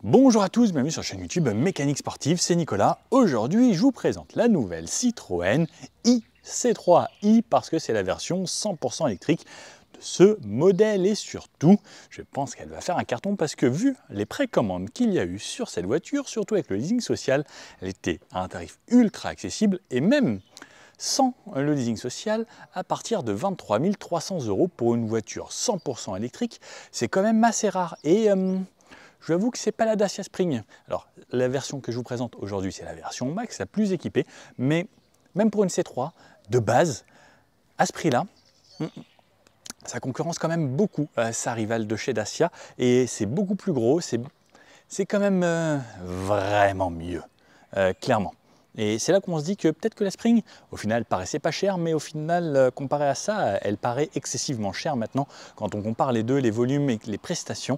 Bonjour à tous, bienvenue sur la chaîne YouTube Mécanique Sportive, c'est Nicolas. Aujourd'hui, je vous présente la nouvelle Citroën IC3i parce que c'est la version 100% électrique de ce modèle et surtout, je pense qu'elle va faire un carton parce que vu les précommandes qu'il y a eu sur cette voiture, surtout avec le leasing social, elle était à un tarif ultra accessible et même sans le leasing social, à partir de 23 300 € pour une voiture 100% électrique, c'est quand même assez rare. Et je vous avoue que ce n'est pas la Dacia Spring. Alors, la version que je vous présente aujourd'hui, c'est la version Max, la plus équipée. Mais même pour une C3, de base, à ce prix-là, ça concurrence quand même beaucoup sa rivale de chez Dacia. Et c'est beaucoup plus gros, c'est quand même vraiment mieux, clairement. Et c'est là qu'on se dit que peut-être que la Spring, au final, paraissait pas chère, mais au final, comparé à ça, elle paraît excessivement chère maintenant. Quand on compare les deux, les volumes et les prestations,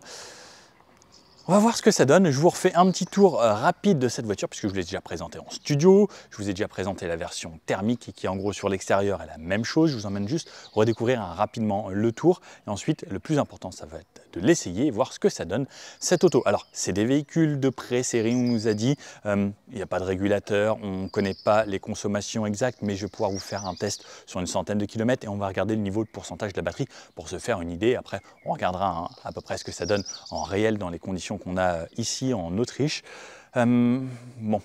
on va voir ce que ça donne. Je vous refais un petit tour rapide de cette voiture puisque je vous l'ai déjà présenté en studio. Je vous ai déjà présenté la version thermique qui en gros sur l'extérieur est la même chose. Je vous emmène juste redécouvrir rapidement le tour. Et ensuite, le plus important, ça va être de l'essayer et voir ce que ça donne cette auto. Alors, c'est des véhicules de pré-série, on nous a dit. Il n'y a pas de régulateur, on ne connaît pas les consommations exactes, mais je vais pouvoir vous faire un test sur une centaine de kilomètres et on va regarder le niveau de pourcentage de la batterie pour se faire une idée. Après, on regardera à peu près ce que ça donne en réel dans les conditions qu'on a ici en Autriche. Bon,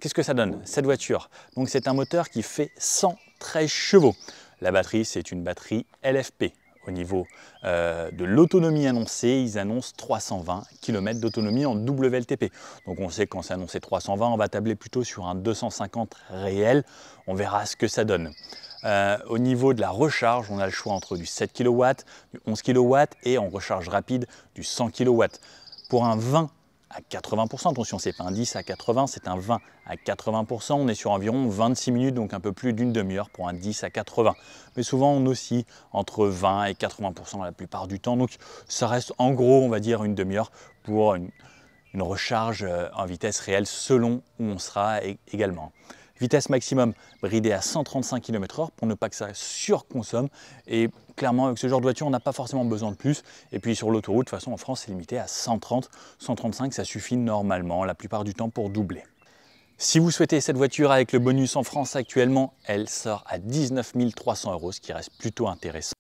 qu'est-ce que ça donne cette voiture? Donc c'est un moteur qui fait 113 chevaux. La batterie, c'est une batterie LFP. Au niveau de l'autonomie annoncée, ils annoncent 320 km d'autonomie en WLTP. Donc on sait que quand c'est annoncé 320, on va tabler plutôt sur un 250 réel. On verra ce que ça donne. Au niveau de la recharge, on a le choix entre du 7 kW, du 11 kW et en recharge rapide du 100 kW. Pour un 20 à 80%, attention, c'est pas un 10 à 80, c'est un 20 à 80%, on est sur environ 26 minutes, donc un peu plus d'une demi-heure pour un 10 à 80. Mais souvent, on oscille entre 20 et 80% la plupart du temps, donc ça reste en gros, on va dire, une demi-heure pour une recharge en vitesse réelle selon où on sera également. Vitesse maximum bridée à 135 km/h pour ne pas que ça surconsomme. Et clairement, avec ce genre de voiture, on n'a pas forcément besoin de plus. Et puis sur l'autoroute, de toute façon, en France, c'est limité à 130, 135, ça suffit normalement, la plupart du temps, pour doubler. Si vous souhaitez cette voiture avec le bonus en France actuellement, elle sort à 19 300 €, ce qui reste plutôt intéressant.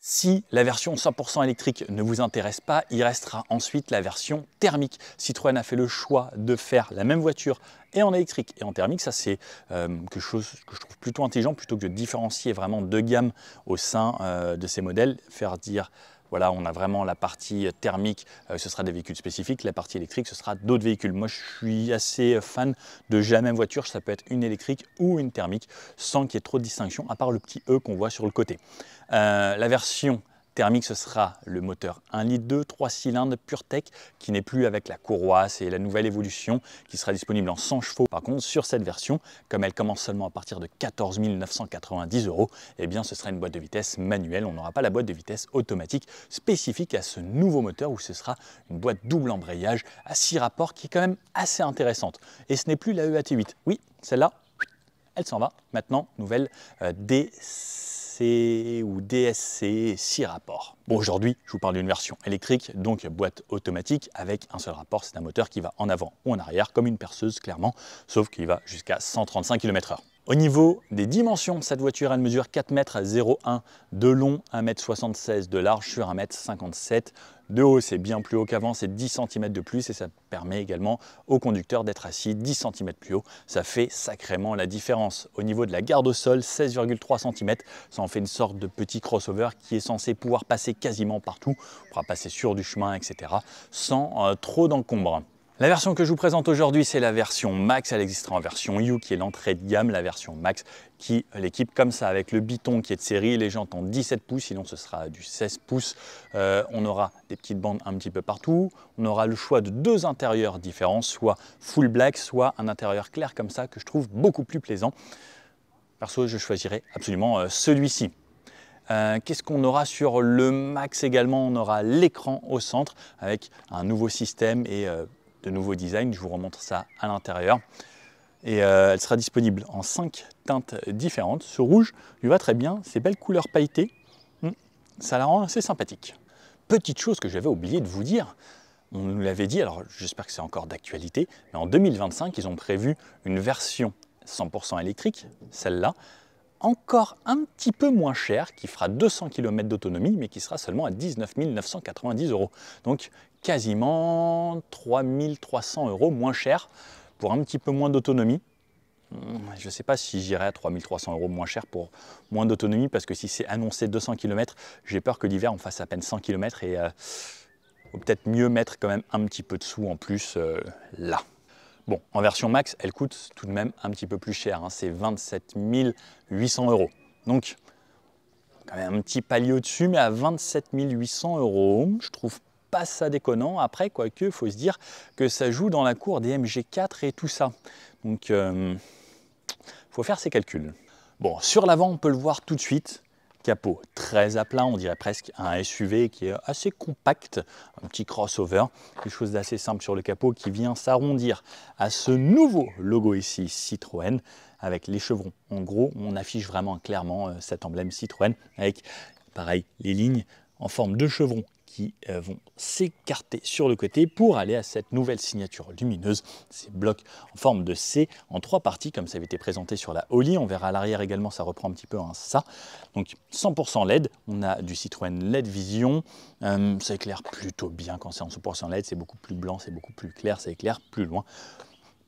Si la version 100% électrique ne vous intéresse pas, il restera ensuite la version thermique. Citroën a fait le choix de faire la même voiture et en électrique et en thermique. Ça, c'est quelque chose que je trouve plutôt intelligent, plutôt que de différencier vraiment deux gammes au sein de ces modèles. Faire dire, voilà, on a vraiment la partie thermique, ce sera des véhicules spécifiques. La partie électrique, ce sera d'autres véhicules. Moi, je suis assez fan de la même voiture. Ça peut être une électrique ou une thermique sans qu'il y ait trop de distinction, à part le petit E qu'on voit sur le côté. La version thermique, ce sera le moteur 1,2 litre 3 cylindres PureTech qui n'est plus avec la courroie, c'est la nouvelle évolution qui sera disponible en 100 chevaux. Par contre, sur cette version, comme elle commence seulement à partir de 14 990 €, eh bien ce sera une boîte de vitesse manuelle. On n'aura pas la boîte de vitesse automatique spécifique à ce nouveau moteur où ce sera une boîte double embrayage à 6 rapports qui est quand même assez intéressante. Et ce n'est plus la EAT8. Oui, celle-là, elle s'en va. Maintenant, nouvelle ou DSC 6 rapports. Bon, aujourd'hui, je vous parle d'une version électrique, donc boîte automatique avec un seul rapport. C'est un moteur qui va en avant ou en arrière, comme une perceuse clairement, sauf qu'il va jusqu'à 135 km/h. Au niveau des dimensions, cette voiture, elle mesure 4,01 m de long, 1,76 m de large sur 1,57 m de haut. C'est bien plus haut qu'avant, c'est 10 cm de plus et ça permet également au conducteur d'être assis 10 cm plus haut. Ça fait sacrément la différence. Au niveau de la garde au sol, 16,3 cm, ça en fait une sorte de petit crossover qui est censé pouvoir passer quasiment partout. On pourra passer sur du chemin, etc. sans trop d'encombre. La version que je vous présente aujourd'hui, c'est la version Max. Elle existera en version U qui est l'entrée de gamme, la version Max qui l'équipe comme ça avec le biton qui est de série, les jantes en 17 pouces, sinon ce sera du 16 pouces. On aura des petites bandes un petit peu partout. On aura le choix de deux intérieurs différents, soit full black, soit un intérieur clair comme ça que je trouve beaucoup plus plaisant. Perso, je choisirai absolument celui-ci. Qu'est-ce qu'on aura sur le Max également? On aura l'écran au centre avec un nouveau système et de nouveaux designs. Je vous remontre ça à l'intérieur. Et elle sera disponible en 5 teintes différentes. Ce rouge lui va très bien, ces belles couleurs pailletées, ça la rend assez sympathique. Petite chose que j'avais oublié de vous dire, on nous l'avait dit, alors j'espère que c'est encore d'actualité, mais en 2025, ils ont prévu une version 100% électrique, celle-là, encore un petit peu moins chère, qui fera 200 km d'autonomie, mais qui sera seulement à 19 990 €. Donc quasiment 3 300 € moins cher pour un petit peu moins d'autonomie. Je ne sais pas si j'irai à 3 300 € moins cher pour moins d'autonomie, parce que si c'est annoncé 200 km, j'ai peur que l'hiver on fasse à peine 100 km et faut peut-être mieux mettre quand même un petit peu de sous en plus là. Bon, en version max, elle coûte tout de même un petit peu plus cher, hein, c'est 27 800 €. Donc, quand même un petit palier au-dessus, mais à 27 800 €, je trouve pas ça déconnant. Après, quoique, il faut se dire que ça joue dans la cour des MG4 et tout ça. Donc, faut faire ses calculs. Bon, sur l'avant, on peut le voir tout de suite. Capot très à plat, on dirait presque un SUV qui est assez compact, un petit crossover, quelque chose d'assez simple sur le capot qui vient s'arrondir à ce nouveau logo ici Citroën avec les chevrons. En gros, on affiche vraiment clairement cet emblème Citroën avec, pareil, les lignes en forme de chevrons qui vont s'écarter sur le côté pour aller à cette nouvelle signature lumineuse, ces blocs en forme de C en 3 parties comme ça avait été présenté sur la Oli. On verra à l'arrière également, ça reprend un petit peu un ça. Donc 100% LED, on a du Citroën LED Vision, ça éclaire plutôt bien quand c'est en 100% LED, c'est beaucoup plus blanc, c'est beaucoup plus clair, ça éclaire plus loin.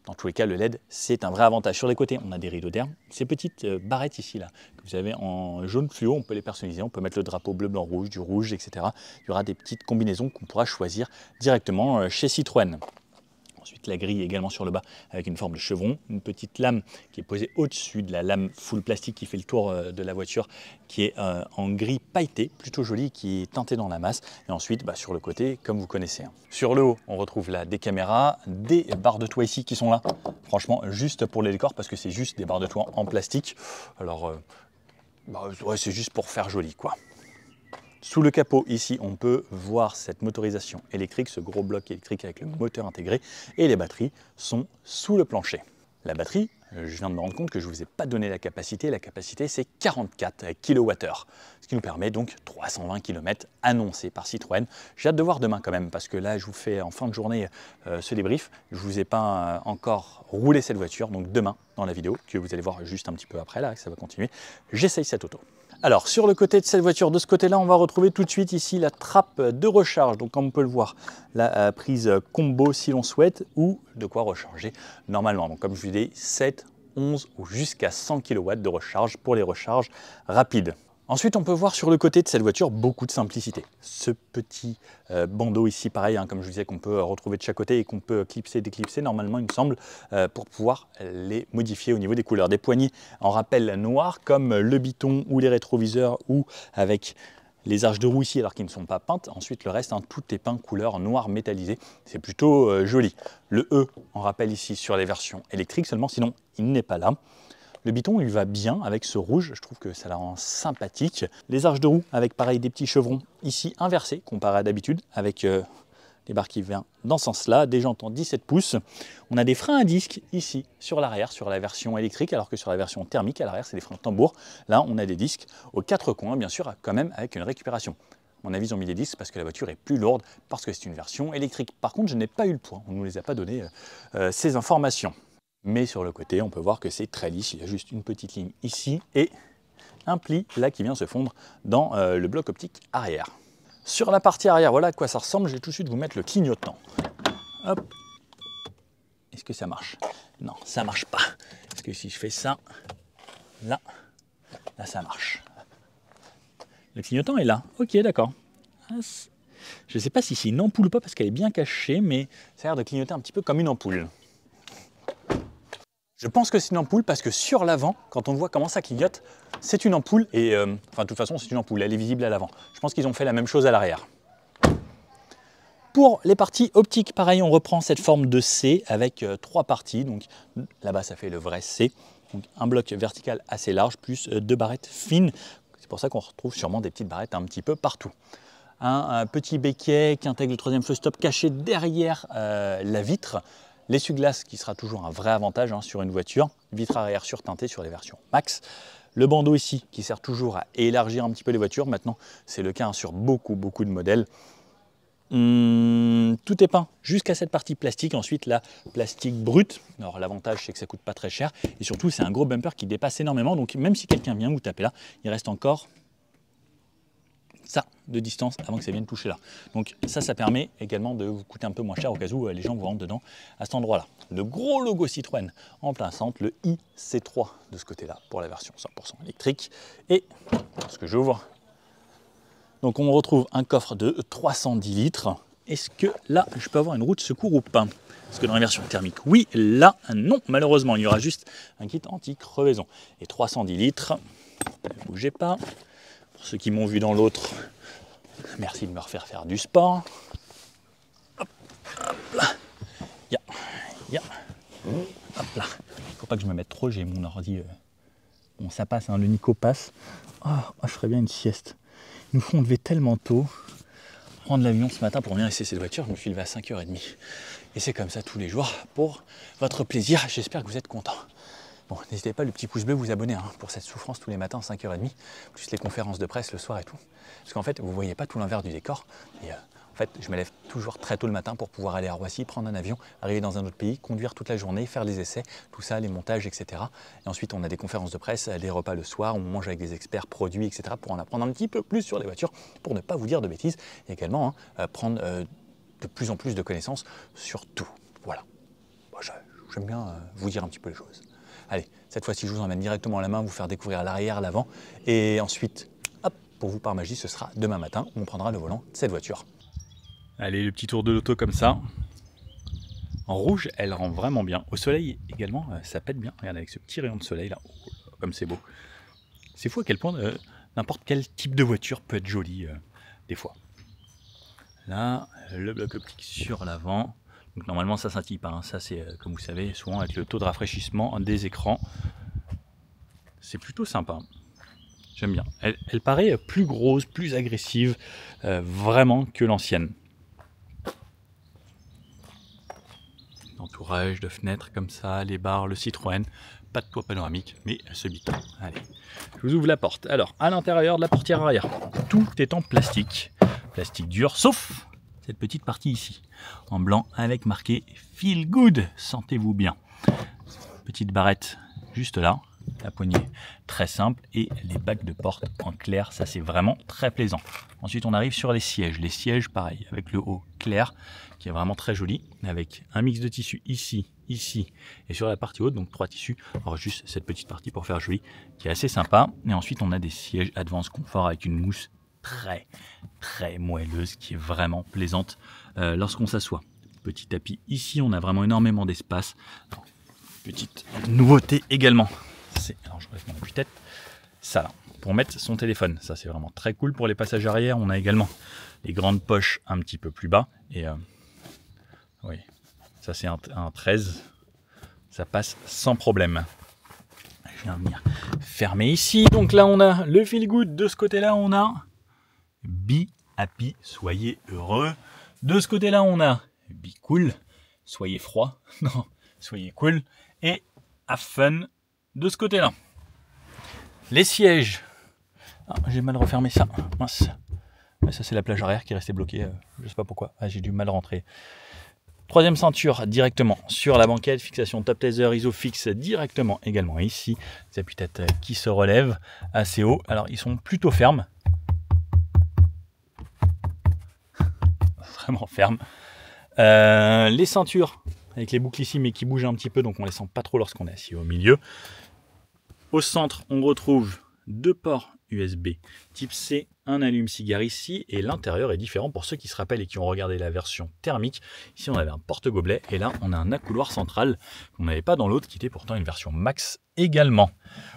Dans tous les cas, le LED, c'est un vrai avantage. Sur les côtés, on a des rideaux d'air. Ces petites barrettes ici, là, que vous avez en jaune fluo, on peut les personnaliser. On peut mettre le drapeau bleu, blanc, rouge, du rouge, etc. Il y aura des petites combinaisons qu'on pourra choisir directement chez Citroën. Ensuite, la grille également sur le bas avec une forme de chevron, une petite lame qui est posée au-dessus de la lame full plastique qui fait le tour de la voiture, qui est en gris pailleté, plutôt joli, qui est teinté dans la masse. Et ensuite, sur le côté, comme vous connaissez. Sur le haut, on retrouve là des caméras, des barres de toit ici qui sont là, franchement, juste pour les décors, parce que c'est juste des barres de toit en plastique. Alors, ouais, c'est juste pour faire joli, quoi. Sous le capot, ici, on peut voir cette motorisation électrique, ce gros bloc électrique avec le moteur intégré, et les batteries sont sous le plancher. La batterie, je viens de me rendre compte que je ne vous ai pas donné la capacité c'est 44 kWh, ce qui nous permet donc 320 km annoncés par Citroën. J'ai hâte de voir demain quand même, parce que là, je vous fais en fin de journée ce débrief. Je ne vous ai pas encore roulé cette voiture, donc demain, dans la vidéo, que vous allez voir juste un petit peu après, là, ça va continuer, j'essaye cette auto. Alors, sur le côté de cette voiture, de ce côté-là, on va retrouver tout de suite ici la trappe de recharge. Donc, comme on peut le voir, la prise combo si l'on souhaite, ou de quoi recharger normalement. Donc, comme je vous dis, 7, 11 ou jusqu'à 100 kW de recharge pour les recharges rapides. Ensuite, on peut voir sur le côté de cette voiture beaucoup de simplicité. Ce petit bandeau ici, pareil, comme je vous disais, qu'on peut retrouver de chaque côté et qu'on peut clipser, déclipser, normalement, il me semble, pour pouvoir les modifier au niveau des couleurs. Des poignées en rappel noir, comme le biton ou les rétroviseurs, ou avec les arches de roue ici, alors qu'ils ne sont pas peintes. Ensuite, le reste, tout est peint couleur noir métallisé. C'est plutôt joli. Le E en rappel ici sur les versions électriques seulement, sinon, il n'est pas là. Le biton, il va bien avec ce rouge, je trouve que ça la rend sympathique. Les arches de roue avec pareil des petits chevrons ici inversés comparé à d'habitude, avec les barres qui viennent dans ce sens-là, des jantes en 17 pouces. On a des freins à disque ici sur l'arrière, sur la version électrique, alors que sur la version thermique à l'arrière, c'est des freins tambour. Là, on a des disques aux 4 coins, bien sûr, quand même avec une récupération. À mon avis, ils ont mis des disques parce que la voiture est plus lourde, parce que c'est une version électrique. Par contre, je n'ai pas eu le poids, on ne nous les a pas donné ces informations. Mais sur le côté, on peut voir que c'est très lisse. Il y a juste une petite ligne ici et un pli là qui vient se fondre dans le bloc optique arrière. Sur la partie arrière, voilà à quoi ça ressemble. Je vais tout de suite vous mettre le clignotant. Hop. Est-ce que ça marche? Non, ça marche pas. Parce que si je fais ça, là ça marche. Le clignotant est là. Ok, d'accord. Je ne sais pas si c'est une ampoule ou pas parce qu'elle est bien cachée, mais ça a l'air de clignoter un petit peu comme une ampoule. Je pense que c'est une ampoule parce que sur l'avant, quand on voit comment ça clignote, c'est une ampoule et enfin de toute façon c'est une ampoule, elle est visible à l'avant. Je pense qu'ils ont fait la même chose à l'arrière. Pour les parties optiques, pareil, on reprend cette forme de C avec 3 parties. Donc là-bas ça fait le vrai C. Donc un bloc vertical assez large plus 2 barrettes fines. C'est pour ça qu'on retrouve sûrement des petites barrettes un petit peu partout. Un petit béquet qui intègre le 3e feu stop caché derrière la vitre. L'essuie-glace qui sera toujours un vrai avantage sur une voiture, vitre arrière surteintée sur les versions max. Le bandeau ici qui sert toujours à élargir un petit peu les voitures. Maintenant, c'est le cas sur beaucoup de modèles. tout est peint jusqu'à cette partie plastique. Ensuite, la plastique brute. Alors, l'avantage, c'est que ça coûte pas très cher. Et surtout, c'est un gros bumper qui dépasse énormément. Donc, même si quelqu'un vient vous taper là, il reste encore ça de distance avant que ça vienne toucher là. Donc ça permet également de vous coûter un peu moins cher au cas où les gens vous rentrent dedans à cet endroit-là. Le gros logo Citroën en plein centre, le IC3 de ce côté-là pour la version 100% électrique. Et ce que j'ouvre, donc on retrouve un coffre de 310 litres. Est-ce que là, je peux avoir une roue de secours ou pas? Parce que dans la version thermique, oui, là, non, malheureusement, il y aura juste un kit anti-crevaison. Et 310 litres, ne bougez pas. Pour ceux qui m'ont vu dans l'autre, merci de me refaire faire du sport. Hop, hop là. Hop là. Faut pas que je me mette trop, j'ai mon ordi. Bon, ça passe, hein, le Nico passe. Oh, je ferais bien une sieste. Il nous faut lever tellement tôt. Prendre l'avion ce matin pour venir essayer cette voiture, je me suis levé à 5h30. Et c'est comme ça tous les jours pour votre plaisir. J'espère que vous êtes contents. Bon, n'hésitez pas, le petit pouce bleu, vous abonner hein, pour cette souffrance tous les matins à 5h30, plus les conférences de presse le soir et tout. Parce qu'en fait, vous ne voyez pas tout l'envers du décor. Et en fait, je me lève toujours très tôt le matin pour pouvoir aller à Roissy, prendre un avion, arriver dans un autre pays, conduire toute la journée, faire les essais, tout ça, les montages, etc. Et ensuite, on a des conférences de presse, des repas le soir, on mange avec des experts produits, etc. pour en apprendre un petit peu plus sur les voitures, pour ne pas vous dire de bêtises. Et également, hein, prendre de plus en plus de connaissances sur tout. Voilà. Bon, j'aime bien vous dire un petit peu les choses. Allez, cette fois-ci, je vous emmène directement à la main, vous faire découvrir l'arrière, l'avant. Et ensuite, hop, pour vous par magie, ce sera demain matin où on prendra le volant de cette voiture. Allez, le petit tour de l'auto comme ça. En rouge, elle rend vraiment bien. Au soleil également, ça pète bien. Regardez, avec ce petit rayon de soleil là, oh, comme c'est beau. C'est fou à quel point n'importe quel type de voiture peut être joli des fois. Là, le bloc optique sur l'avant. Donc normalement ça scintille pas, hein. Ça c'est comme vous savez souvent avec le taux de rafraîchissement des écrans. C'est plutôt sympa, j'aime bien. Elle paraît plus grosse, plus agressive vraiment que l'ancienne. L'entourage de fenêtres comme ça, les barres, le Citroën, pas de toit panoramique mais ce biton. Allez, je vous ouvre la porte. Alors à l'intérieur de la portière arrière, tout est en plastique, plastique dur sauf cette petite partie ici, en blanc avec marqué Feel Good, sentez-vous bien. Petite barrette juste là, la poignée très simple et les bacs de porte en clair, ça c'est vraiment très plaisant. Ensuite on arrive sur les sièges pareil, avec le haut clair qui est vraiment très joli, avec un mix de tissus ici, ici et sur la partie haute, donc 3 tissus, alors juste cette petite partie pour faire joli, qui est assez sympa. Et ensuite on a des sièges Advance Confort avec une mousse très moelleuse qui est vraiment plaisante lorsqu'on s'assoit. Petit tapis ici, on a vraiment énormément d'espace. Petite nouveauté également, c'est, alors je relève mon appui-tête, ça là, pour mettre son téléphone. Ça c'est vraiment très cool pour les passages arrière. On a également les grandes poches un petit peu plus bas et oui, ça c'est un 13, ça passe sans problème. Je viens venir fermer ici. Donc là on a le Feel Good, de ce côté-là on a Be Happy, soyez heureux. De ce côté-là, on a Be Cool, soyez froid. Non, soyez cool. Et Have Fun de ce côté-là. Les sièges. Ah, j'ai mal refermé ça. Mince. Ça, c'est la plage arrière qui est restée bloquée. Je sais pas pourquoi. Ah, j'ai dû mal rentrer. Troisième ceinture directement sur la banquette. Fixation top taser Isofix directement également ici. Des appuis-têtes qui se relèvent assez haut. Alors, ils sont plutôt fermes. Vraiment ferme. Les ceintures avec les boucles ici mais qui bougent un petit peu, donc on les sent pas trop lorsqu'on est assis au milieu. Au centre on retrouve 2 ports USB type C, un allume-cigare ici, et l'intérieur est différent pour ceux qui se rappellent et qui ont regardé la version thermique. Ici on avait un porte-gobelet et là on a un accoudoir central qu'on n'avait pas dans l'autre qui était pourtant une version max également.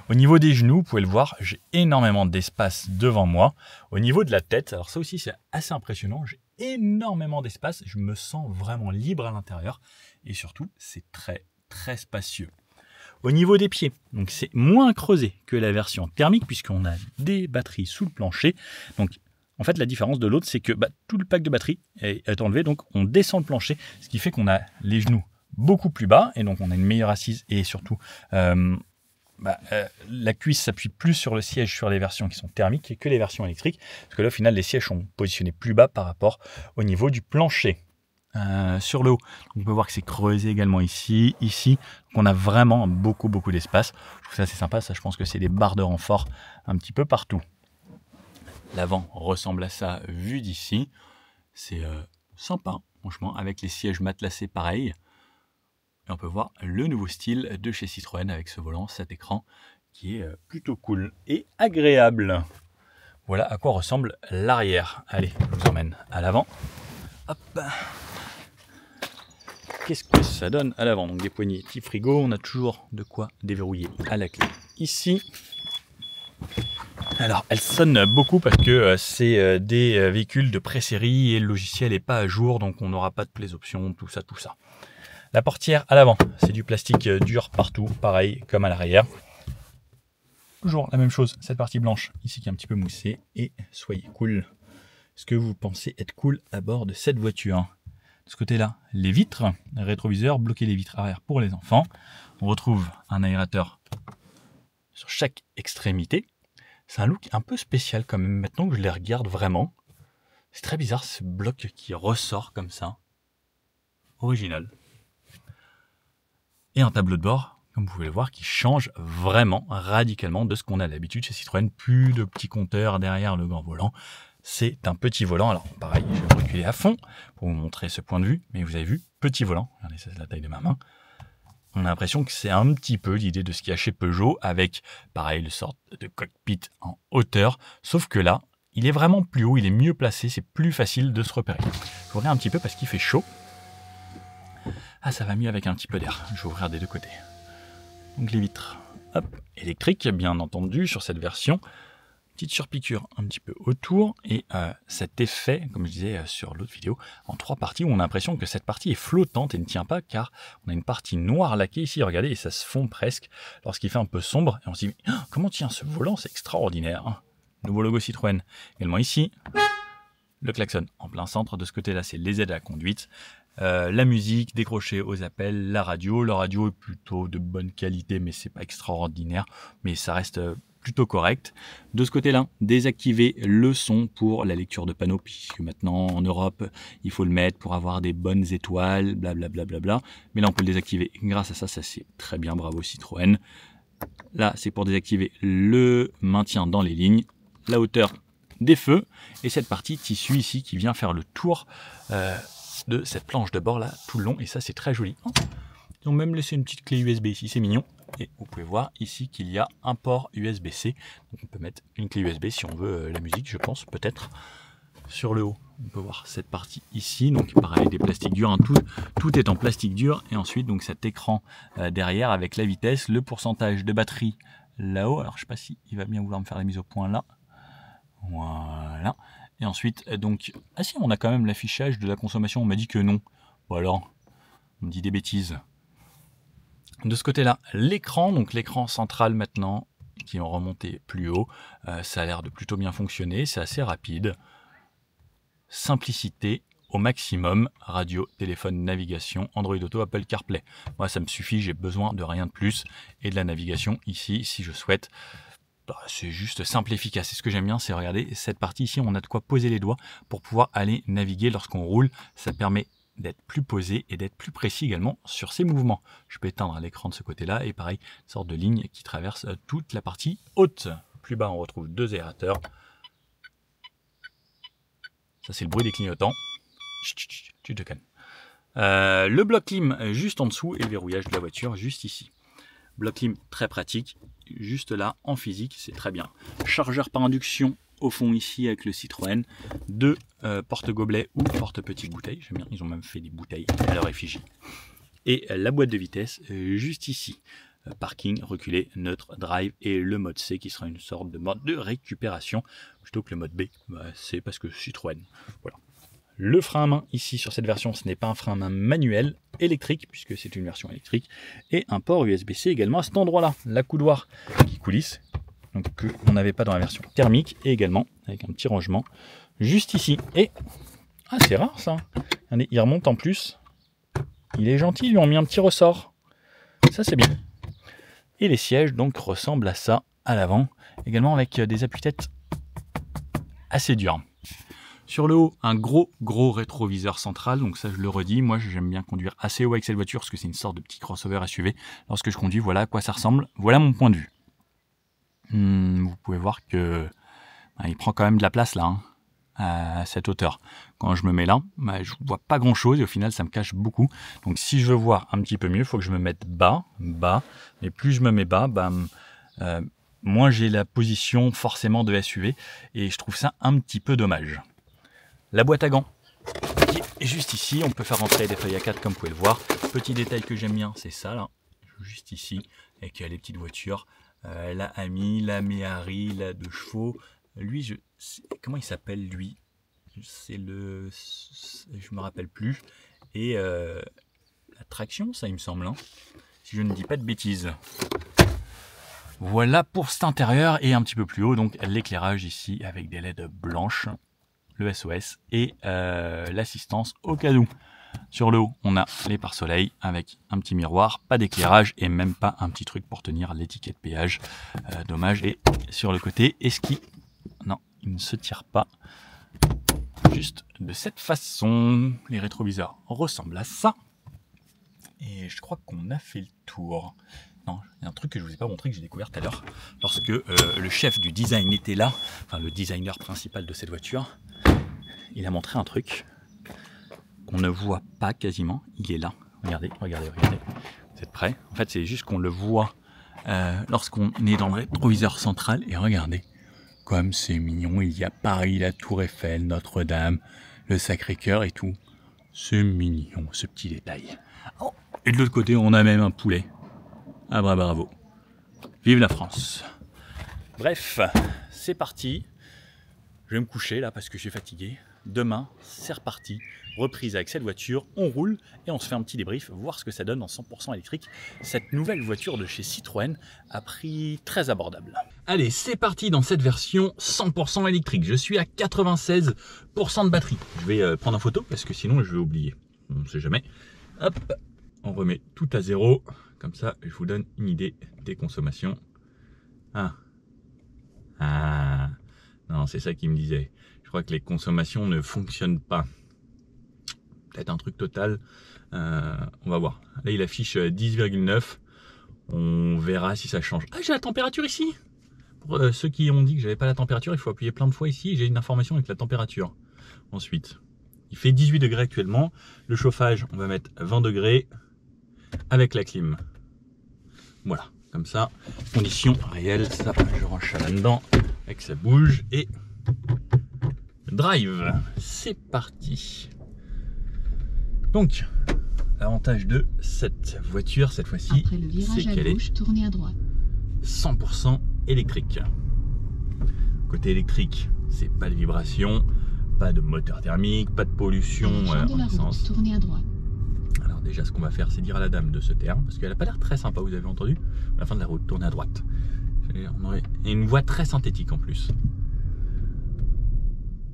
Au niveau des genoux, vous pouvez le voir, j'ai énormément d'espace devant moi. Au niveau de la tête, alors ça aussi c'est assez impressionnant, j'ai énormément d'espace, je me sens vraiment libre à l'intérieur et surtout c'est très spacieux. Au niveau des pieds, donc c'est moins creusé que la version thermique puisqu'on a des batteries sous le plancher. Donc en fait la différence de l'autre c'est que tout le pack de batterie est enlevé, donc on descend le plancher, ce qui fait qu'on a les genoux beaucoup plus bas et donc on a une meilleure assise et surtout la cuisse s'appuie plus sur le siège sur les versions qui sont thermiques que les versions électriques, parce que là au final les sièges sont positionnés plus bas par rapport au niveau du plancher. Sur le haut, on peut voir que c'est creusé également ici. Donc on a vraiment beaucoup d'espace. Je trouve ça assez sympa, ça je pense que c'est des barres de renfort un petit peu partout. L'avant ressemble à ça vu d'ici. C'est sympa, franchement, avec les sièges matelassés pareil. Et on peut voir le nouveau style de chez Citroën avec ce volant, cet écran qui est plutôt cool et agréable. Voilà à quoi ressemble l'arrière. Allez, je vous emmène à l'avant. Hop. Qu'est-ce que ça donne à l'avant? Donc des poignées type frigo, on a toujours de quoi déverrouiller à la clé ici. Alors elle sonne beaucoup parce que c'est des véhicules de pré-série et le logiciel n'est pas à jour, donc on n'aura pas toutes les options, tout ça. La portière à l'avant, c'est du plastique dur partout, pareil comme à l'arrière. Toujours la même chose, cette partie blanche ici qui est un petit peu moussée, et soyez cool. Est-ce que vous pensez être cool à bord de cette voiture? De ce côté-là, les vitres, rétroviseurs, bloquer les vitres arrière pour les enfants. On retrouve un aérateur sur chaque extrémité. C'est un look un peu spécial quand même, maintenant que je les regarde vraiment. C'est très bizarre ce bloc qui ressort comme ça. Original. Et un tableau de bord, comme vous pouvez le voir, qui change vraiment radicalement de ce qu'on a d'habitude chez Citroën. Plus de petits compteurs derrière le grand volant. C'est un petit volant. Alors pareil, je vais reculer à fond pour vous montrer ce point de vue. Mais vous avez vu, petit volant. Regardez, ça c'est la taille de ma main. On a l'impression que c'est un petit peu l'idée de ce qu'il y a chez Peugeot avec, pareil, le sorte de cockpit en hauteur. Sauf que là, il est vraiment plus haut, il est mieux placé, c'est plus facile de se repérer. Je vous regarde un petit peu parce qu'il fait chaud. Ah, ça va mieux avec un petit peu d'air. Je vais ouvrir des deux côtés. Donc les vitres, hop, électriques, bien entendu, sur cette version. Petite surpiqûre un petit peu autour et cet effet, comme je disais sur l'autre vidéo, en 3 parties où on a l'impression que cette partie est flottante et ne tient pas car on a une partie noire laquée ici, regardez, et ça se fond presque lorsqu'il fait un peu sombre et on se dit mais, comment tient ce volant, c'est extraordinaire. Nouveau logo Citroën également ici, le klaxon en plein centre, de ce côté-là c'est les aides à la conduite. La musique, décrocher aux appels, la radio est plutôt de bonne qualité mais c'est pas extraordinaire, mais ça reste plutôt correct. De ce côté-là, désactiver le son pour la lecture de panneaux, puisque maintenant en Europe, il faut le mettre pour avoir des bonnes étoiles, blablabla. Mais là, on peut le désactiver grâce à ça, ça c'est très bien, bravo Citroën. Là, c'est pour désactiver le maintien dans les lignes, la hauteur des feux, et cette partie tissu ici qui vient faire le tour de cette planche de bord là, tout le long, et ça c'est très joli. Ils ont même laissé une petite clé USB ici, c'est mignon. Et vous pouvez voir ici qu'il y a un port USB-C. Donc on peut mettre une clé USB si on veut la musique, je pense, peut-être. Sur le haut, on peut voir cette partie ici. Donc pareil, des plastiques durs, hein, tout est en plastique dur. Et ensuite, donc cet écran derrière avec la vitesse, le pourcentage de batterie là-haut. Alors je ne sais pas si il va bien vouloir me faire la mise au point là. Voilà. Et ensuite, donc, ah si, on a quand même l'affichage de la consommation. On m'a dit que non. Bon alors, on me dit des bêtises. De ce côté-là, l'écran, donc l'écran central maintenant, qui est remonté plus haut, ça a l'air de plutôt bien fonctionner, c'est assez rapide. Simplicité au maximum, radio, téléphone, navigation, Android Auto, Apple CarPlay. Moi, ça me suffit, j'ai besoin de rien de plus. Et de la navigation ici, si je souhaite. C'est juste simple et efficace. Et ce que j'aime bien, c'est regarder cette partie ici, on a de quoi poser les doigts pour pouvoir aller naviguer lorsqu'on roule. Ça permet d'être plus posé et d'être plus précis également sur ses mouvements. Je peux éteindre l'écran de ce côté-là et pareil, une sorte de ligne qui traverse toute la partie haute. Plus bas, on retrouve 2 aérateurs. Ça, c'est le bruit des clignotants. Tu te calmes. Le bloc clim juste en dessous et le verrouillage de la voiture juste ici. Bloc clim très pratique, juste là en physique, c'est très bien. Chargeur par induction au fond ici avec le Citroën, 2 porte-gobelets ou porte-petites bouteilles, j'aime bien, ils ont même fait des bouteilles à leur effigie. Et la boîte de vitesse juste ici, parking, reculé, neutre, drive et le mode C qui sera une sorte de mode de récupération, plutôt que le mode B, c'est parce que Citroën, voilà. Le frein à main ici sur cette version, ce n'est pas un frein à main manuel, électrique, puisque c'est une version électrique, et un port USB-C également à cet endroit-là, la coudoir qui coulisse, donc qu'on n'avait pas dans la version thermique, et également avec un petit rangement juste ici. Et ah, c'est rare ça, regardez, il remonte en plus, il est gentil, ils lui ont mis un petit ressort, ça c'est bien. Et les sièges donc ressemblent à ça à l'avant, également avec des appuis-têtes assez durs. Sur le haut, un gros rétroviseur central, donc ça je le redis, moi j'aime bien conduire assez haut avec cette voiture parce que c'est une sorte de petit crossover SUV. Lorsque je conduis, voilà à quoi ça ressemble, voilà mon point de vue. Vous pouvez voir que il prend quand même de la place là, hein, à cette hauteur. Quand je me mets là, je vois pas grand chose et au final ça me cache beaucoup. Donc si je veux voir un petit peu mieux, il faut que je me mette bas, mais plus je me mets bas, moins j'ai la position forcément de SUV et je trouve ça un petit peu dommage. La boîte à gants qui est juste ici, on peut faire rentrer des feuilles A4 comme vous pouvez le voir. Petit détail que j'aime bien, c'est ça là, juste ici, avec les petites voitures. La Ami, la Méhari, la 2 chevaux. Lui, comment il s'appelle lui? Je me rappelle plus. Et la traction, ça il me semble, hein, si je ne dis pas de bêtises. Voilà pour cet intérieur et un petit peu plus haut, donc l'éclairage ici avec des LED blanches. Le SOS et l'assistance au cas où. Sur le haut, on a les pare-soleil avec un petit miroir, pas d'éclairage et même pas un petit truc pour tenir l'étiquette péage. Dommage. Et sur le côté, est-ce qu'il... Non, il ne se tire pas. Juste de cette façon. Les rétroviseurs ressemblent à ça. Et je crois qu'on a fait le tour. Non, il y a un truc que je ne vous ai pas montré que j'ai découvert tout à l'heure. Lorsque le chef du design était là, enfin le designer principal de cette voiture, il a montré un truc qu'on ne voit pas quasiment. Il est là. Regardez. Vous êtes prêts? En fait, c'est juste qu'on le voit lorsqu'on est dans le rétroviseur central. Et regardez, comme c'est mignon. Il y a Paris, la Tour Eiffel, Notre-Dame, le Sacré-Cœur et tout. C'est mignon, ce petit détail. Oh, et de l'autre côté, on a même un poulet. Ah bravo. Vive la France. Bref, c'est parti. Je vais me coucher là parce que je suis fatigué. Demain, c'est reparti. Reprise avec cette voiture, on roule et on se fait un petit débrief, voir ce que ça donne en 100% électrique. Cette nouvelle voiture de chez Citroën à prix très abordable. Allez, c'est parti dans cette version 100% électrique. Je suis à 96% de batterie. Je vais prendre en photo parce que sinon je vais oublier. On ne sait jamais. Hop, on remet tout à zéro. Comme ça, je vous donne une idée des consommations. Non, c'est ça qu'il me disait. Je crois que les consommations ne fonctionnent pas. Peut-être un truc total. On va voir. Là, il affiche 10,9. On verra si ça change. Ah, j'ai la température ici. Pour ceux qui ont dit que j'avais pas la température, il faut appuyer plein de fois ici. J'ai une information avec la température. Ensuite, il fait 18 degrés actuellement. Le chauffage, on va mettre 20 degrés avec la clim. Voilà, comme ça, conditions réelles. Ça, je range ça là-dedans avec ça bouge et drive. C'est parti. Donc, l'avantage de cette voiture, cette fois-ci, c'est qu'elle est 100% électrique. Côté électrique, c'est pas de vibration, pas de moteur thermique, pas de pollution en essence. Alors déjà, ce qu'on va faire, c'est dire à la dame de se taire, parce qu'elle n'a pas l'air très sympa, vous avez entendu? À la fin de la route, tournez à droite. Et une voix très synthétique en plus.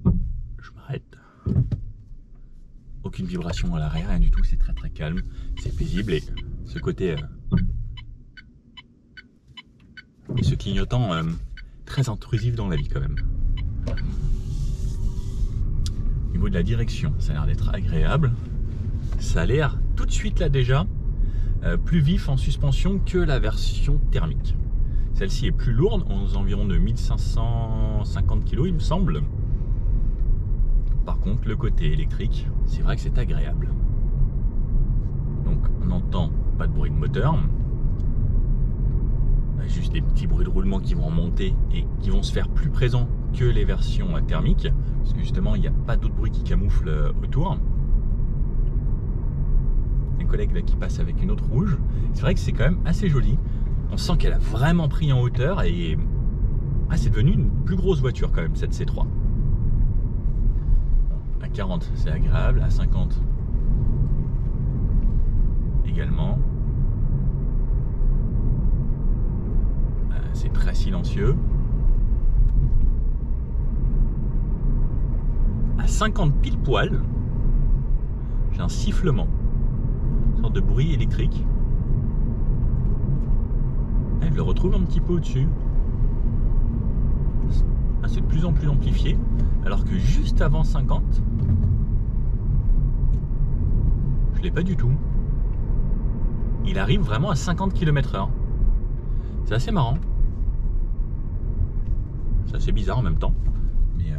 Je m'arrête. Aucune vibration à l'arrière, rien du tout, c'est très calme, c'est paisible et ce côté ce clignotant très intrusif dans la vie quand même. Au niveau de la direction, ça a l'air d'être agréable. Ça a l'air tout de suite là déjà plus vif en suspension que la version thermique. Celle-ci est plus lourde, aux environs de 1550 kg il me semble. Par contre, le côté électrique, c'est vrai que c'est agréable. Donc, on n'entend pas de bruit de moteur. On a juste des petits bruits de roulement qui vont monter et qui vont se faire plus présents que les versions thermiques. Parce que justement, il n'y a pas d'autres bruits qui camouflent autour. Un collègue là qui passe avec une autre rouge. C'est vrai que c'est quand même assez joli. On sent qu'elle a vraiment pris en hauteur et c'est devenu une plus grosse voiture quand même, cette C3. À 40, c'est agréable. À 50, également. C'est très silencieux. À 50 pile poil, j'ai un sifflement, une sorte de bruit électrique. Je le retrouve un petit peu au-dessus. Ah, c'est de plus en plus amplifié. Alors que juste avant 50, je l'ai pas du tout. Il arrive vraiment à 50 km/h. C'est assez marrant. C'est assez bizarre en même temps. Mais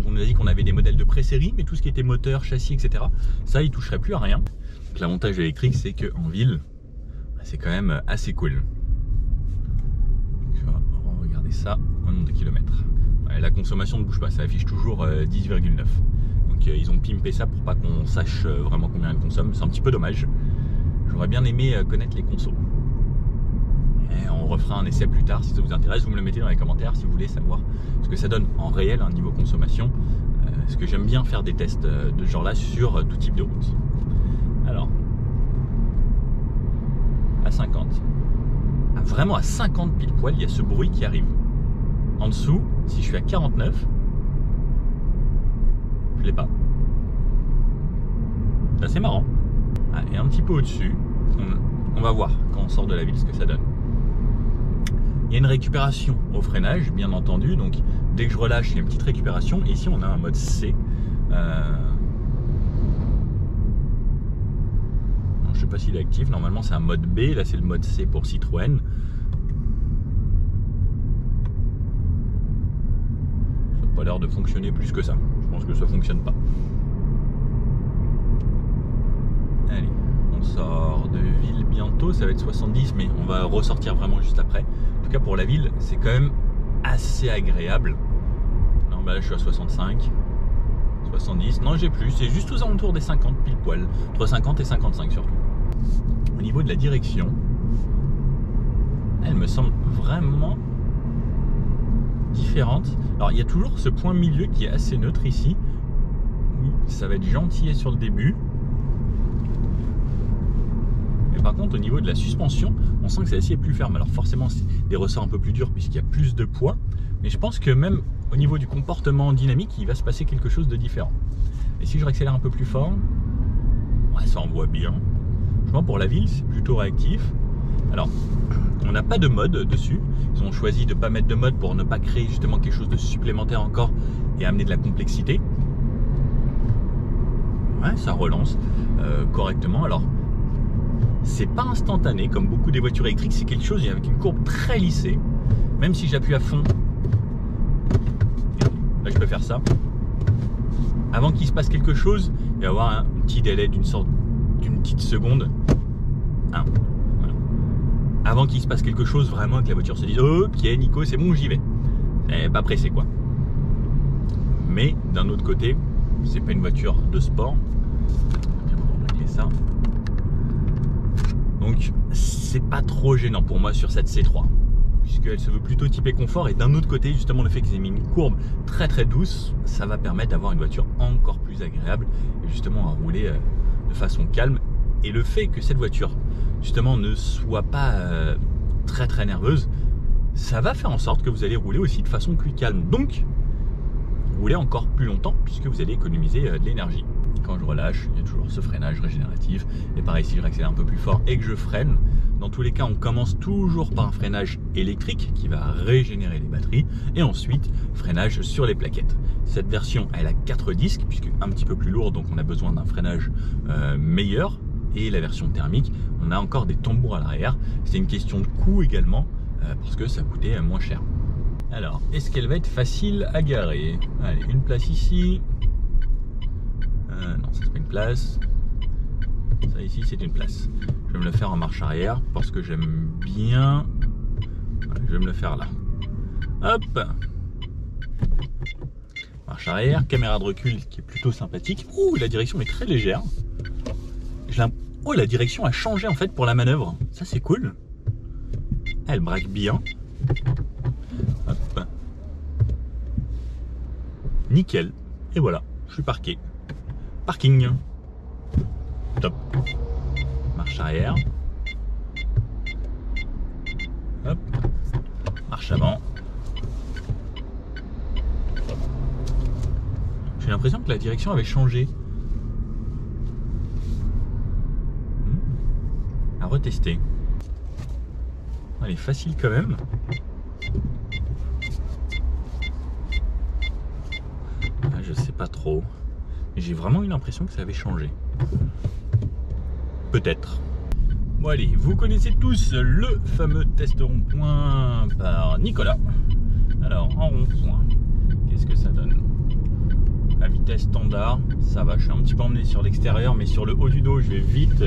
on nous a dit qu'on avait des modèles de pré-série, mais tout ce qui était moteur, châssis, etc., ça, il toucherait plus à rien. L'avantage de l'électrique, c'est qu'en ville, c'est quand même assez cool. On va regarder ça en nombre de kilomètres. Ouais, la consommation ne bouge pas, ça affiche toujours 10,9. Donc ils ont pimpé ça pour pas qu'on sache vraiment combien elle consomme. C'est un petit peu dommage. J'aurais bien aimé connaître les consos. Et on refera un essai plus tard si ça vous intéresse. Vous me le mettez dans les commentaires si vous voulez savoir ce que ça donne en réel, un niveau consommation. Parce que j'aime bien faire des tests de ce genre-là sur tout type de route. Alors, à 50. Ah, vraiment à 50 pile poil, il y a ce bruit qui arrive. En dessous, si je suis à 49, je l'ai pas. C'est assez marrant. Ah, et un petit peu au-dessus, on va voir quand on sort de la ville ce que ça donne. Il y a une récupération au freinage, bien entendu. Donc dès que je relâche, il y a une petite récupération. Et ici, on a un mode C. Je ne sais pas s'il est actif. Normalement, c'est un mode B. Là, c'est le mode C pour Citroën. Ça n'a pas l'air de fonctionner plus que ça. Je pense que ça ne fonctionne pas. Allez, on sort de ville bientôt. Ça va être 70, mais on va ressortir vraiment juste après. En tout cas, pour la ville, c'est quand même assez agréable. Non, bah là, je suis à 65. 70, non j'ai plus, c'est juste aux alentours des 50 pile poil, entre 50 et 55 surtout. Au niveau de la direction, elle me semble vraiment différente. Alors il y a toujours ce point milieu qui est assez neutre ici, ça va être gentil sur le début. Mais par contre au niveau de la suspension, on sent que celle-ci est plus ferme. Alors forcément c'est des ressorts un peu plus durs puisqu'il y a plus de poids, mais je pense que même au niveau du comportement dynamique, il va se passer quelque chose de différent. Et si je réaccélère un peu plus fort, ouais, ça envoie bien. Franchement, pour la ville, c'est plutôt réactif. Alors, on n'a pas de mode dessus. Ils ont choisi de ne pas mettre de mode pour ne pas créer justement quelque chose de supplémentaire encore et amener de la complexité. Ouais, ça relance correctement. Alors, c'est pas instantané comme beaucoup des voitures électriques. C'est quelque chose avec une courbe très lissée. Même si j'appuie à fond, là je peux faire ça. Avant qu'il se passe quelque chose, il va y avoir un petit délai d'une petite seconde. Voilà. Avant qu'il se passe quelque chose, vraiment que la voiture se dise ok Nico, c'est bon, j'y vais. Elle n'est pas pressée quoi. Mais d'un autre côté, c'est pas une voiture de sport. On va régler ça. Donc c'est pas trop gênant pour moi sur cette C3. Puisqu'elle se veut plutôt typée confort, et d'un autre côté justement le fait qu'ils aient mis une courbe très très douce, ça va permettre d'avoir une voiture encore plus agréable et justement à rouler de façon calme. Et le fait que cette voiture justement ne soit pas très très nerveuse, ça va faire en sorte que vous allez rouler aussi de façon plus calme, donc rouler encore plus longtemps puisque vous allez économiser de l'énergie. Quand je relâche, il y a toujours ce freinage régénératif, et pareil si je réaccélère un peu plus fort et que je freine, dans tous les cas on commence toujours par un freinage électrique qui va régénérer les batteries, et ensuite freinage sur les plaquettes. Cette version elle a 4 disques puisque un petit peu plus lourde, donc on a besoin d'un freinage meilleur, et la version thermique on a encore des tambours à l'arrière. C'est une question de coût également parce que ça coûtait moins cher. Alors est-ce qu'elle va être facile à garer? Allez, une place ici. Non, ça c'est pas une place. Ça ici c'est une place. Je vais me le faire en marche arrière parce que j'aime bien. Voilà, je vais me le faire là. Hop. Marche arrière, caméra de recul qui est plutôt sympathique. Ouh, la direction est très légère. Oh, la direction a changé en fait pour la manœuvre. Ça c'est cool. Elle braque bien. Hop. Nickel. Et voilà, je suis parqué. Parking. Top. Marche arrière. Hop. Marche avant. J'ai l'impression que la direction avait changé. À retester. Elle est facile quand même. Je sais pas trop. J'ai vraiment eu l'impression que ça avait changé. Peut-être. Bon allez, vous connaissez tous le fameux test rond-point par Nicolas. Alors, en rond-point, qu'est-ce que ça donne? La vitesse standard, ça va, je suis un petit peu emmené sur l'extérieur, mais sur le haut du dos, je vais vite.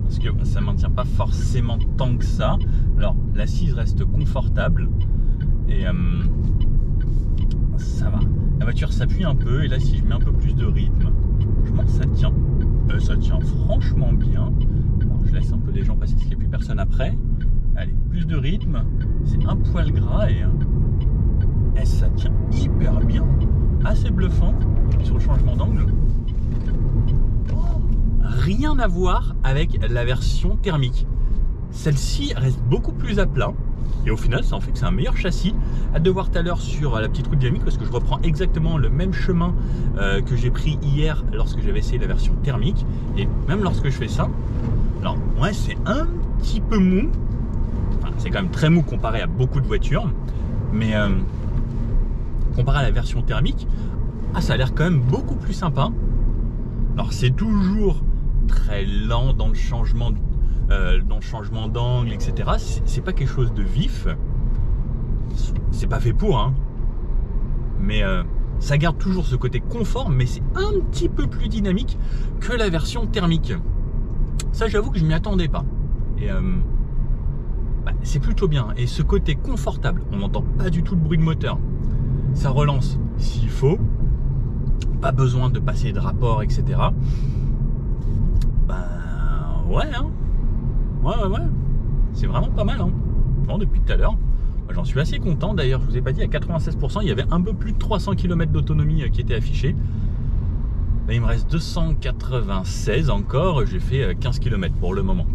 Parce que ça ne maintient pas forcément tant que ça. Alors, l'assise reste confortable. Et ça va. La voiture s'appuie un peu, et là, si je mets un peu plus de rythme, je pense que ça tient. Ça tient franchement bien. Alors, je laisse un peu les gens passer parce qu'il n'y a plus personne après. Allez, plus de rythme. C'est un poil gras et ça tient hyper bien. Assez bluffant sur le changement d'angle. Rien à voir avec la version thermique. Celle-ci reste beaucoup plus à plat. Et au final, ça en fait que c'est un meilleur châssis. Hâte de voir tout à l'heure sur la petite route dynamique parce que je reprends exactement le même chemin que j'ai pris hier lorsque j'avais essayé la version thermique. Et même lorsque je fais ça, alors ouais, c'est un petit peu mou. Enfin, c'est quand même très mou comparé à beaucoup de voitures. Mais comparé à la version thermique, ça a l'air quand même beaucoup plus sympa. Alors c'est toujours très lent dans le changement d'angle, etc. C'est pas quelque chose de vif. C'est pas fait pour, hein. Mais ça garde toujours ce côté confort, mais c'est un petit peu plus dynamique que la version thermique. Ça, j'avoue que je m'y attendais pas. Et c'est plutôt bien. Et ce côté confortable, on n'entend pas du tout le bruit de moteur. Ça relance s'il faut. Pas besoin de passer de rapport, etc. Ouais, hein. Ouais. C'est vraiment pas mal, hein. Bon, depuis tout à l'heure. J'en suis assez content. D'ailleurs, je vous ai pas dit, à 96%, il y avait un peu plus de 300 km d'autonomie qui était affiché. Là, il me reste 296 encore. J'ai fait 15 km pour le moment.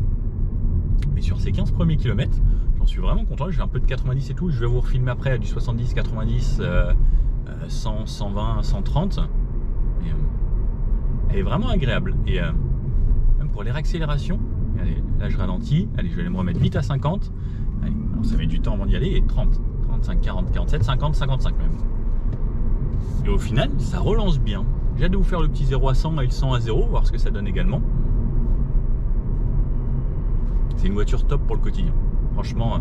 Mais sur ces 15 premiers kilomètres, j'en suis vraiment content. J'ai un peu de 90 et tout. Je vais vous refilmer après du 70, 90, 100, 120, 130. Et, elle est vraiment agréable. Et même pour les réaccélérations, allez, là je ralentis. Allez, je vais aller me remettre vite à 50. Allez, alors ça met du temps avant d'y aller. Et 30, 35, 40, 47, 50, 55 même. Et au final, ça relance bien. J'ai hâte de vous faire le petit 0 à 100 et le 100 à 0, voir ce que ça donne également. C'est une voiture top pour le quotidien. Franchement,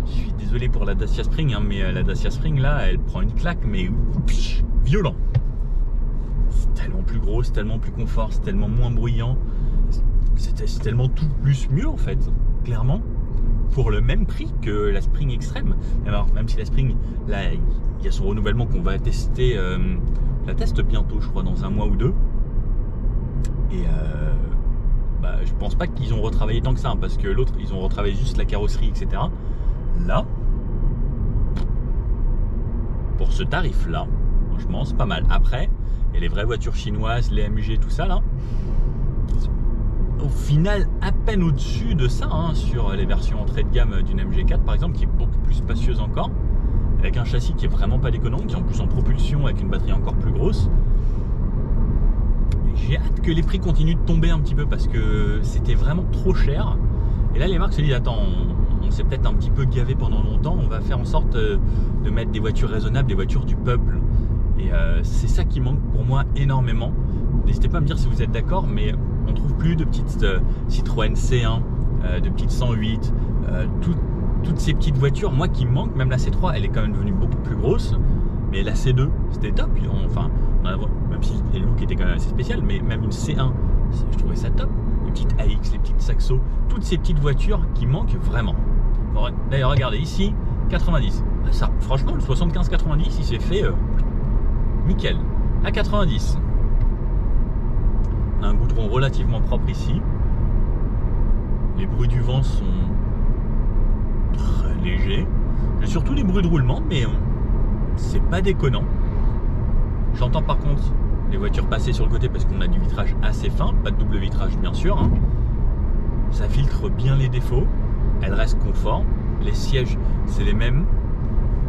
je suis désolé pour la Dacia Spring, hein, mais la Dacia Spring là, elle prend une claque, mais violent. C'est tellement plus gros, c'est tellement plus confort, c'est tellement moins bruyant. C'est tellement tout plus mieux en fait, clairement, pour le même prix que la Spring Extreme. Alors, même si la Spring, là, il y a son renouvellement qu'on va tester, la teste bientôt, je crois, dans un mois ou deux. Et je pense pas qu'ils ont retravaillé tant que ça, hein, parce que l'autre, ils ont retravaillé juste la carrosserie, etc. Là, pour ce tarif-là, franchement, c'est pas mal. Après, il y a les vraies voitures chinoises, les MG, tout ça, là. Au final, à peine au-dessus de ça, hein, sur les versions entrée de gamme d'une MG4, par exemple, qui est beaucoup plus spacieuse encore, avec un châssis qui est vraiment pas déconnant, qui est en plus en propulsion, avec une batterie encore plus grosse. J'ai hâte que les prix continuent de tomber un petit peu parce que c'était vraiment trop cher. Et là, les marques se disent, attends, on s'est peut-être un petit peu gavé pendant longtemps, on va faire en sorte de mettre des voitures raisonnables, des voitures du peuple. Et c'est ça qui manque pour moi énormément. N'hésitez pas à me dire si vous êtes d'accord, mais on trouve plus de petites Citroën C1, de petites 108, toutes ces petites voitures, moi qui me manquent. Même la C3, elle est quand même devenue beaucoup plus grosse. Mais la C2, c'était top. Enfin, même si les looks étaient quand même assez spéciales, mais même une C1, je trouvais ça top. Les petites AX, les petites Saxo, toutes ces petites voitures qui manquent vraiment. Bon, d'ailleurs, regardez ici, 90. Ça, franchement, le 75-90, il s'est fait nickel. À 90. On a un goudron relativement propre ici. Les bruits du vent sont très légers. J'ai surtout les bruits de roulement, mais c'est pas déconnant. J'entends par contre les voitures passer sur le côté parce qu'on a du vitrage assez fin, pas de double vitrage bien sûr, hein. Ça filtre bien les défauts, elle reste confort, les sièges c'est les mêmes,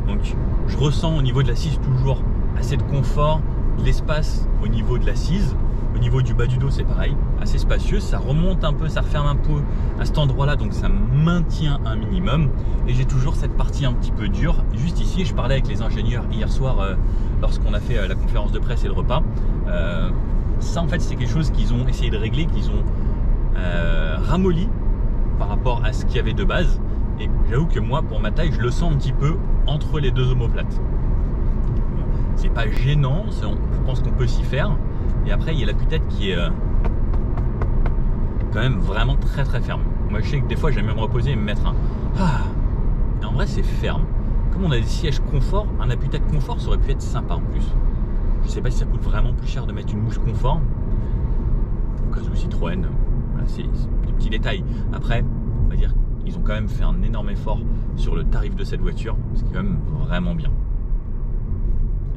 donc je ressens au niveau de l'assise toujours assez de confort, de l'espace au niveau de l'assise, Au niveau du bas du dos, c'est pareil, assez spacieux. Ça remonte un peu, ça referme un peu à cet endroit-là, donc ça maintient un minimum. Et j'ai toujours cette partie un petit peu dure. Juste ici, je parlais avec les ingénieurs hier soir lorsqu'on a fait la conférence de presse et le repas. Ça, en fait, c'est quelque chose qu'ils ont essayé de régler, qu'ils ont ramolli par rapport à ce qu'il y avait de base. Et j'avoue que moi, pour ma taille, je le sens un petit peu entre les deux omoplates. C'est pas gênant, je pense qu'on peut s'y faire. Et après, il y a l'appui-tête qui est quand même vraiment très très ferme. Moi, je sais que des fois, j'aime me reposer et me mettre un... Et en vrai, c'est ferme. Comme on a des sièges confort, un appui-tête confort, ça aurait pu être sympa en plus. Je sais pas si ça coûte vraiment plus cher de mettre une mouche confort. Au cas où Citroën, voilà, c'est des petits détails. Après, on va dire qu'ils ont quand même fait un énorme effort sur le tarif de cette voiture, ce qui est quand même vraiment bien.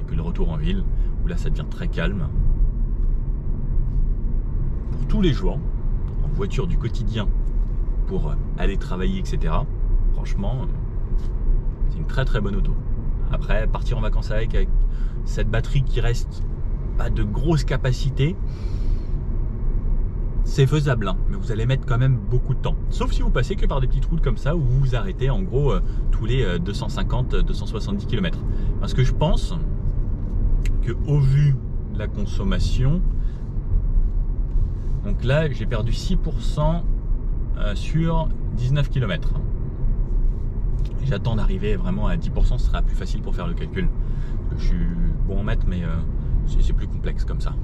Et puis le retour en ville, où là ça devient très calme. Pour tous les jours, en voiture du quotidien, pour aller travailler, etc. Franchement, c'est une très très bonne auto. Après, partir en vacances avec cette batterie qui reste pas de grosse capacité, c'est faisable, hein, mais vous allez mettre quand même beaucoup de temps. Sauf si vous passez que par des petites routes comme ça où vous vous arrêtez en gros tous les 250-270 km. Parce que je pense que au vu de la consommation, donc là j'ai perdu 6% sur 19 km. J'attends d'arriver vraiment à 10%, ce sera plus facile pour faire le calcul. Je suis bon en maths, mais c'est plus complexe comme ça.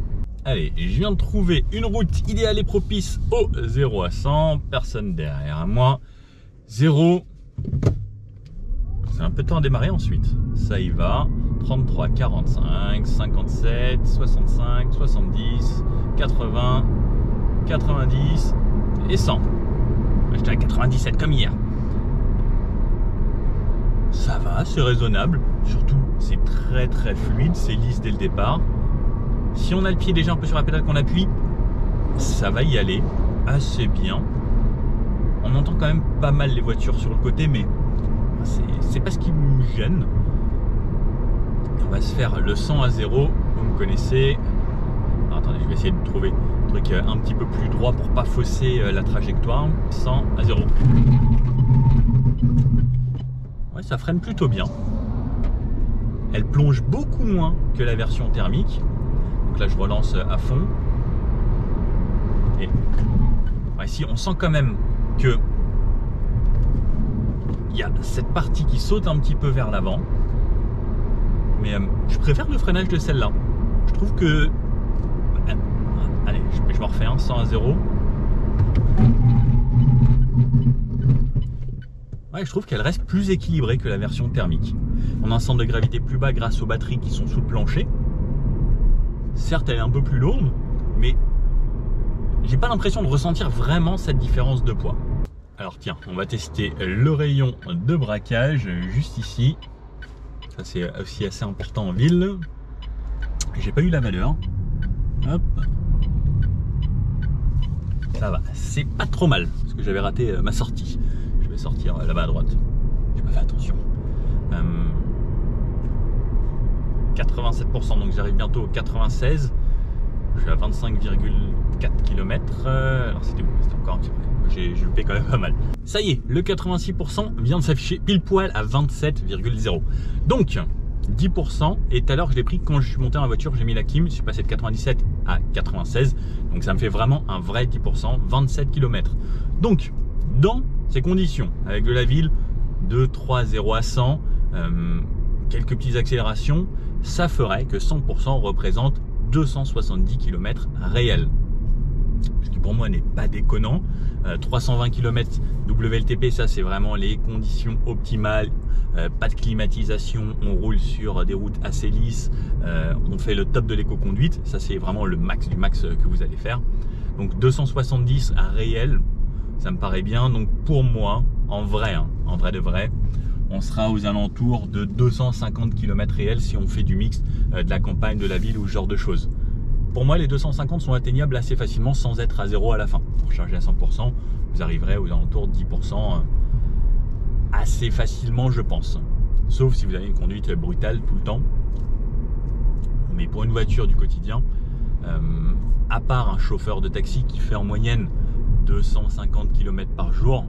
Allez, je viens de trouver une route idéale et propice au 0 à 100. Personne derrière moi. 0. C'est un peu de temps à démarrer ensuite. Ça y va. 33, 45, 57, 65, 70, 80, 90 et 100. J'étais à 97 comme hier. Ça va, c'est raisonnable. Surtout, c'est très très fluide, c'est lisse dès le départ. Si on a le pied déjà un peu sur la pédale qu'on appuie, ça va y aller assez bien. On entend quand même pas mal les voitures sur le côté, mais c'est pas ce qui me gêne. On va se faire le 100 à 0, vous me connaissez. Alors, attendez, je vais essayer de trouver un truc un petit peu plus droit pour pas fausser la trajectoire. 100 à 0. Ouais, ça freine plutôt bien. Elle plonge beaucoup moins que la version thermique. Donc là, je relance à fond. Et ouais, ici, on sent quand même que il y a cette partie qui saute un petit peu vers l'avant. Mais je préfère le freinage de celle-là. Je trouve que... allez, je m'en refais un 100 à 0. Ouais, je trouve qu'elle reste plus équilibrée que la version thermique. On a un centre de gravité plus bas grâce aux batteries qui sont sous le plancher. Certes, elle est un peu plus lourde, mais j'ai pas l'impression de ressentir vraiment cette différence de poids. Alors tiens, on va tester le rayon de braquage juste ici. Ça c'est aussi assez important en ville. J'ai pas eu la valeur. Hop. Ça va, c'est pas trop mal parce que j'avais raté ma sortie. Je vais sortir là-bas à droite. J'ai pas fait attention. 87%, donc j'arrive bientôt au 96. Je suis à 25,4 km. Alors c'était où? C'était encore un petit peu. J'ai loupé quand même pas mal. Ça y est, le 86% vient de s'afficher pile poil à 27,0. Donc 10%. Et tout à l'heure, je l'ai pris quand je suis monté dans la voiture, j'ai mis la clim. Je suis passé de 97 à 96. Donc ça me fait vraiment un vrai 10%, 27 km. Donc dans ces conditions, avec de la ville, 2, 3, 0 à 100, quelques petites accélérations, ça ferait que 100% représente 270 km réels. Ce qui pour moi n'est pas déconnant. 320 km WLTP, ça c'est vraiment les conditions optimales. Pas de climatisation, on roule sur des routes assez lisses, on fait le top de l'éco-conduite. Ça c'est vraiment le max du max que vous allez faire. Donc 270 à réel, ça me paraît bien. Donc pour moi, en vrai de vrai, on sera aux alentours de 250 km réels si on fait du mix de la campagne, de la ville ou ce genre de choses. Pour moi, les 250 sont atteignables assez facilement sans être à 0 à la fin. Pour charger à 100%, vous arriverez aux alentours de 10% assez facilement, je pense. Sauf si vous avez une conduite brutale tout le temps. Mais pour une voiture du quotidien, À part un chauffeur de taxi qui fait en moyenne 250 km par jour,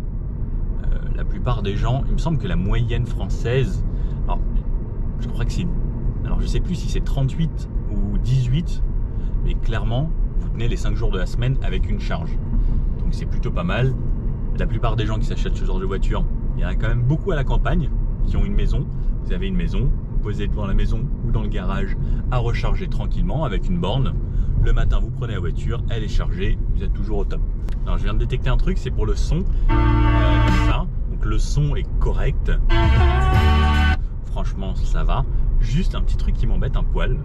la plupart des gens, il me semble que la moyenne française, alors je crois que c'est, alors je sais plus si c'est 38 ou 18, mais clairement vous tenez les 5 jours de la semaine avec une charge, donc c'est plutôt pas mal. La plupart des gens qui s'achètent ce genre de voiture, il y en a quand même beaucoup à la campagne qui ont une maison. Vous avez une maison, vous posez devant la maison ou dans le garage à recharger tranquillement avec une borne. Le matin vous prenez la voiture, elle est chargée, vous êtes toujours au top. Alors je viens de détecter un truc, c'est pour le son, comme ça. Donc le son est correct, franchement ça va. Juste un petit truc qui m'embête un poil,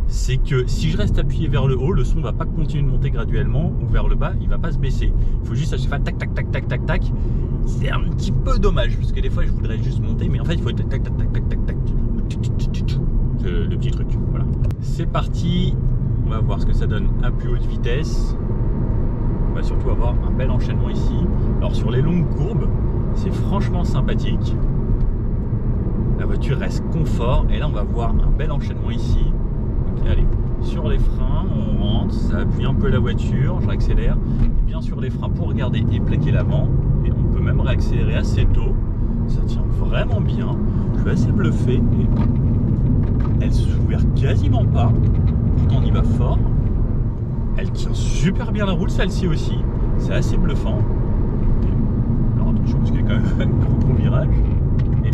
c'est que si je reste appuyé vers le haut, le son va pas continuer de monter graduellement, ou vers le bas, il va pas se baisser. Il faut juste à chaque fois tac tac tac tac tac tac. C'est un petit peu dommage, parce que des fois je voudrais juste monter, mais en fait il faut tac tac tac tac tac tac tac. Le petit truc, voilà. C'est parti, on va voir ce que ça donne à plus haute vitesse. On va surtout avoir un bel enchaînement ici. Alors sur les longues courbes, c'est franchement sympathique. La voiture reste confort, et là on va voir un bel enchaînement ici. Donc allez, sur les freins, on rentre, ça appuie un peu la voiture, je réaccélère, et bien sur les freins pour regarder et plaquer l'avant, et on peut même réaccélérer assez tôt, ça tient vraiment bien, je suis assez bluffé, et elle se ouvre quasiment pas, pourtant on y va fort, elle tient super bien la route celle-ci aussi, c'est assez bluffant, alors attention parce qu'il y a quand même un gros virage, et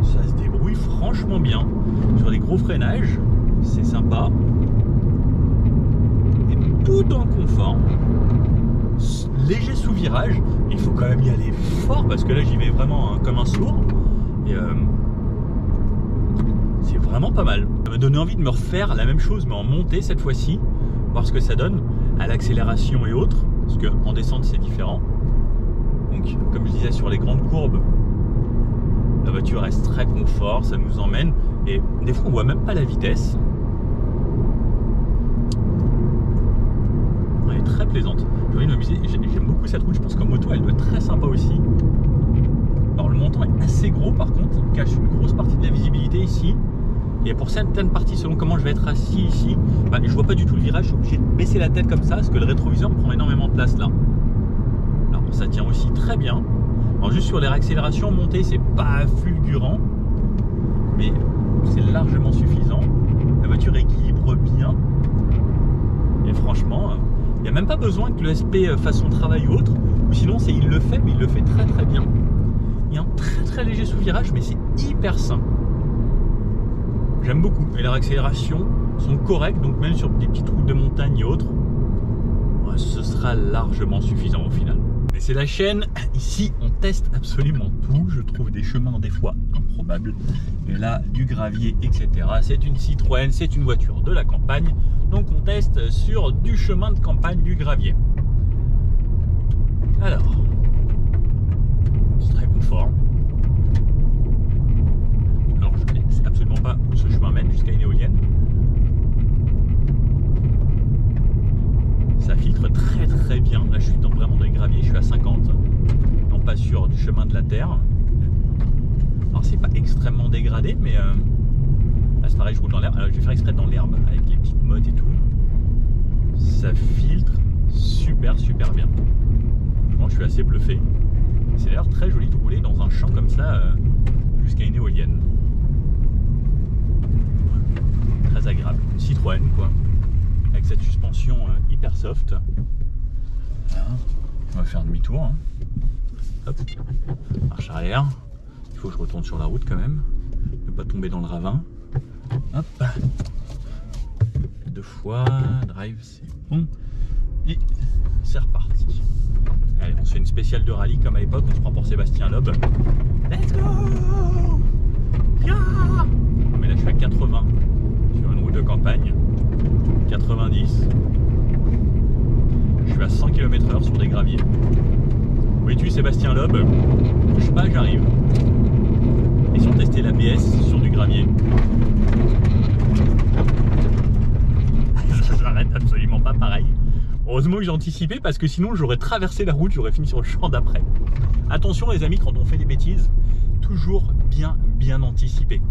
ça se débrouille franchement bien. Sur les gros freinages, c'est sympa. Et tout en confort. Léger sous-virage. Il faut quand même y aller fort parce que là j'y vais vraiment comme un sourd. Et c'est vraiment pas mal. Ça m'a donné envie de me refaire la même chose mais en montée cette fois-ci. Voir ce que ça donne à l'accélération et autres. Parce qu'en descente c'est différent. Donc comme je disais sur les grandes courbes, la voiture reste très confort, ça nous emmène et des fois on voit même pas la vitesse. Elle est très plaisante. J'ai envie de m'amuser, j'aime beaucoup cette route, je pense qu'en moto elle doit être très sympa aussi. Alors le montant est assez gros par contre, il cache une grosse partie de la visibilité ici. Et pour certaines parties, selon comment je vais être assis ici, bah, je vois pas du tout le virage, je suis obligé de baisser la tête comme ça, parce que le rétroviseur me prend énormément de place là. Alors ça tient aussi très bien. Alors juste sur les réaccélérations montées, c'est pas fulgurant, mais c'est largement suffisant. La voiture équilibre bien. Et franchement, il n'y a même pas besoin que le SP fasse son travail ou autre, ou sinon il le fait, mais il le fait très très bien. Il y a un très très léger sous-virage, mais c'est hyper sain. J'aime beaucoup. Et les réaccélérations sont correctes, donc même sur des petites routes de montagne et autres, ce sera largement suffisant au final. Et c'est la chaîne, ici on teste absolument tout, je trouve des chemins des fois improbables, et là du gravier etc. C'est une Citroën, c'est une voiture de la campagne, donc on teste sur du chemin de campagne, du gravier. Alors, c'est très confort. Alors je ne sais absolument pas où ce chemin mène jusqu'à une éolienne. Ça filtre très très bien. Là je suis vraiment dans les graviers, je suis à 50, non pas sur du chemin de la terre. Alors c'est pas extrêmement dégradé, mais là c'est pareil, je roule dans l'herbe. Je vais faire exprès dans l'herbe avec les petites mottes et tout. Ça filtre super super bien. Bon, je suis assez bluffé. C'est d'ailleurs très joli de rouler dans un champ comme ça jusqu'à une éolienne. Très agréable. Une Citroën quoi. Avec cette suspension hyper soft. Voilà. On va faire demi-tour. Hein. Hop. Marche arrière. Il faut que je retourne sur la route quand même. Ne pas tomber dans le ravin. Hop. 2 fois. Drive, c'est bon. Et c'est reparti. Allez, on se fait une spéciale de rallye comme à l'époque. On se prend pour Sébastien Loeb. Let's go! Yeah! Mais là je suis à 80 sur une route de campagne. 90. Je suis à 100 km/h sur des graviers. Où es-tu Sébastien Loeb? Je sais pas, j'arrive. Et si on testait l'ABS sur du gravier? Ça s'arrête absolument pas pareil. Heureusement que j'ai anticipé parce que sinon j'aurais traversé la route, j'aurais fini sur le champ d'après. Attention les amis, quand on fait des bêtises, toujours bien anticiper.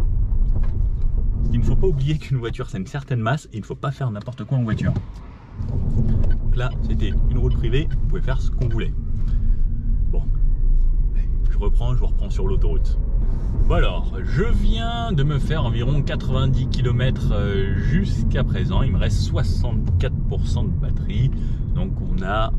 Il ne faut pas oublier qu'une voiture, c'est une certaine masse et il ne faut pas faire n'importe quoi en voiture. Donc là, c'était une route privée, vous pouvez faire ce qu'on voulait. Bon, je vous reprends sur l'autoroute. Bon alors, je viens de me faire environ 90 km jusqu'à présent. Il me reste 64% de batterie. Donc on a,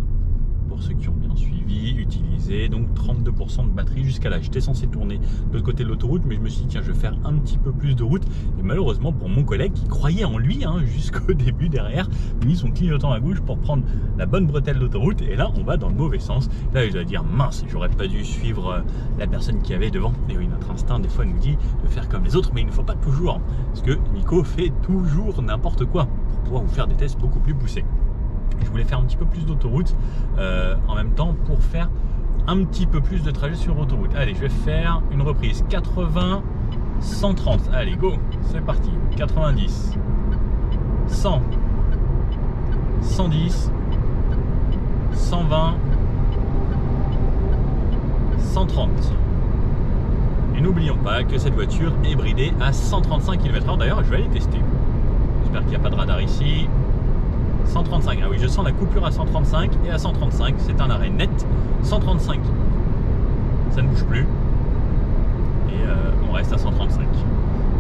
pour ceux qui ont bien suivi, utilisé donc 32% de batterie jusqu'à là. J'étais censé tourner de l'autre côté de l'autoroute, mais je me suis dit tiens, je vais faire un petit peu plus de route. Et malheureusement pour mon collègue qui croyait en lui jusqu'au début derrière, il a mis son clignotant à gauche pour prendre la bonne bretelle d'autoroute. Et là on va dans le mauvais sens. Là je dois dire mince, j'aurais pas dû suivre la personne qui avait devant. Et oui, notre instinct des fois nous dit de faire comme les autres, mais il ne faut pas toujours. Parce que Nico fait toujours n'importe quoi pour pouvoir vous faire des tests beaucoup plus poussés. Je voulais faire un petit peu plus d'autoroute en même temps pour faire un petit peu plus de trajet sur autoroute. Allez, je vais faire une reprise 80, 130. Allez, go, c'est parti. 90, 100, 110, 120, 130. Et n'oublions pas que cette voiture est bridée à 135 km/h. D'ailleurs, je vais aller tester. J'espère qu'il n'y a pas de radar ici. 135, ah oui, je sens la coupure à 135 et à 135, c'est un arrêt net. 135, ça ne bouge plus et on reste à 135.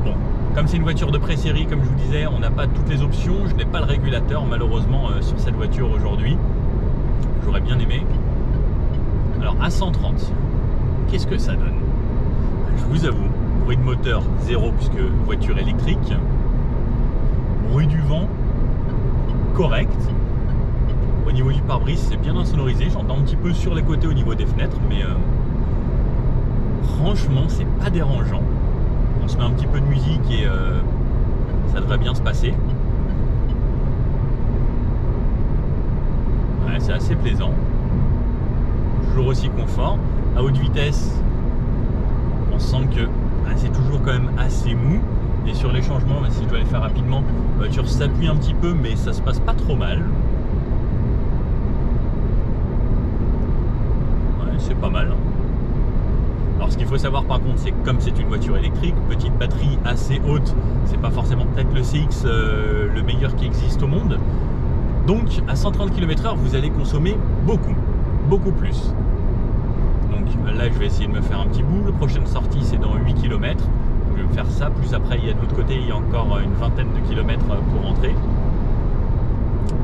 Bon, comme c'est une voiture de pré-série, comme je vous disais, on n'a pas toutes les options. Je n'ai pas le régulateur malheureusement sur cette voiture aujourd'hui. J'aurais bien aimé. Alors à 130, qu'est-ce que ça donne? Je vous avoue, bruit de moteur zéro puisque voiture électrique, bruit du vent correct. Au niveau du pare-brise, c'est bien insonorisé. J'entends un petit peu sur les côtés au niveau des fenêtres, mais franchement, c'est pas dérangeant. On se met un petit peu de musique et ça devrait bien se passer. Ouais, c'est assez plaisant. Toujours aussi confort. À haute vitesse, on sent que c'est toujours quand même assez mou. Et sur les changements, si je dois les faire rapidement, la voiture s'appuie un petit peu, mais ça se passe pas trop mal. Ouais, c'est pas mal. Alors ce qu'il faut savoir par contre, c'est que comme c'est une voiture électrique, petite batterie assez haute, c'est pas forcément peut-être le CX le meilleur qui existe au monde. Donc à 130 km/h, vous allez consommer beaucoup plus. Donc là, je vais essayer de me faire un petit bout. La prochaine sortie, c'est dans 8 km. Je vais me faire ça, plus après il y a de l'autre côté, il y a encore une vingtaine de kilomètres pour rentrer.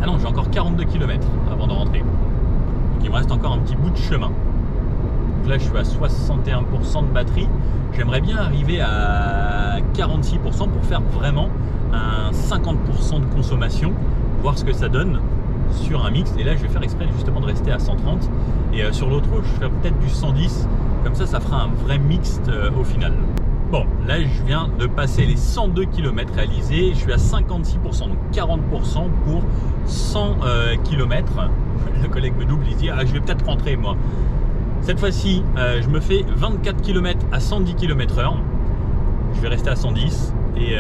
Ah non, j'ai encore 42 km avant de rentrer. Donc il me reste encore un petit bout de chemin. Donc là je suis à 61% de batterie. J'aimerais bien arriver à 46% pour faire vraiment un 50% de consommation, voir ce que ça donne sur un mix. Et là je vais faire exprès justement de rester à 130. Et sur l'autre je ferai peut-être du 110. Comme ça fera un vrai mixte au final. Bon, là je viens de passer les 102 km réalisés, je suis à 56%, donc 40% pour 100 km. Le collègue me double, il dit ah, je vais peut-être rentrer moi. Cette fois-ci, je me fais 24 km à 110 km/h. Je vais rester à 110 et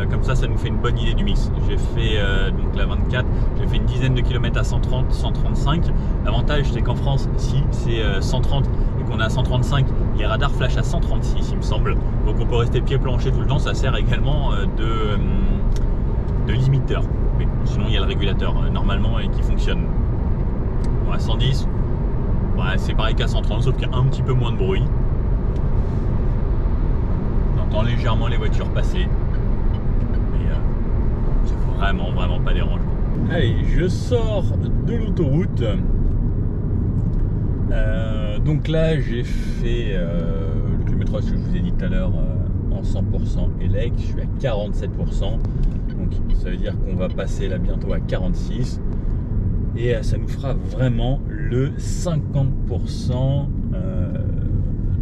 comme ça nous fait une bonne idée du mix. J'ai fait donc la 24, j'ai fait une dizaine de kilomètres à 130, 135. L'avantage c'est qu'en France, si c'est 130 et qu'on est à 135, les radars flashent à 136 il me semble. Donc on peut rester pied plancher tout le temps, ça sert également de limiteur. Mais sinon il y a le régulateur normalement qui fonctionne. Bon, à 110, c'est pareil qu'à 130 sauf qu'il y a un petit peu moins de bruit. On entend légèrement les voitures passer. Mais c'est vraiment pas dérangeant. Allez, je sors de l'autoroute. Donc là j'ai fait le kilométrage que je vous ai dit tout à l'heure en 100% élect, je suis à 47%, donc ça veut dire qu'on va passer là bientôt à 46 et ça nous fera vraiment le 50%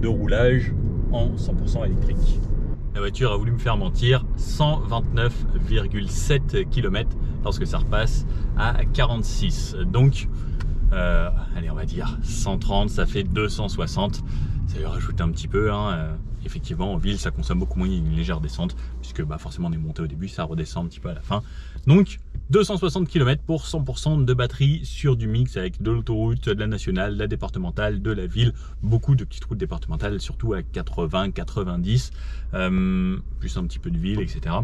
de roulage en 100% électrique. La voiture a voulu me faire mentir, 129,7 km lorsque ça repasse à 46. Donc, allez, on va dire 130, ça fait 260. Ça lui rajoute un petit peu. Effectivement, en ville, ça consomme beaucoup moins, il y a une légère descente, puisque forcément on est monté au début, ça redescend un petit peu à la fin. Donc, 260 km pour 100% de batterie sur du mix avec de l'autoroute, de la nationale, de la départementale, de la ville, beaucoup de petites routes départementales, surtout à 80, 90, plus un petit peu de ville, etc.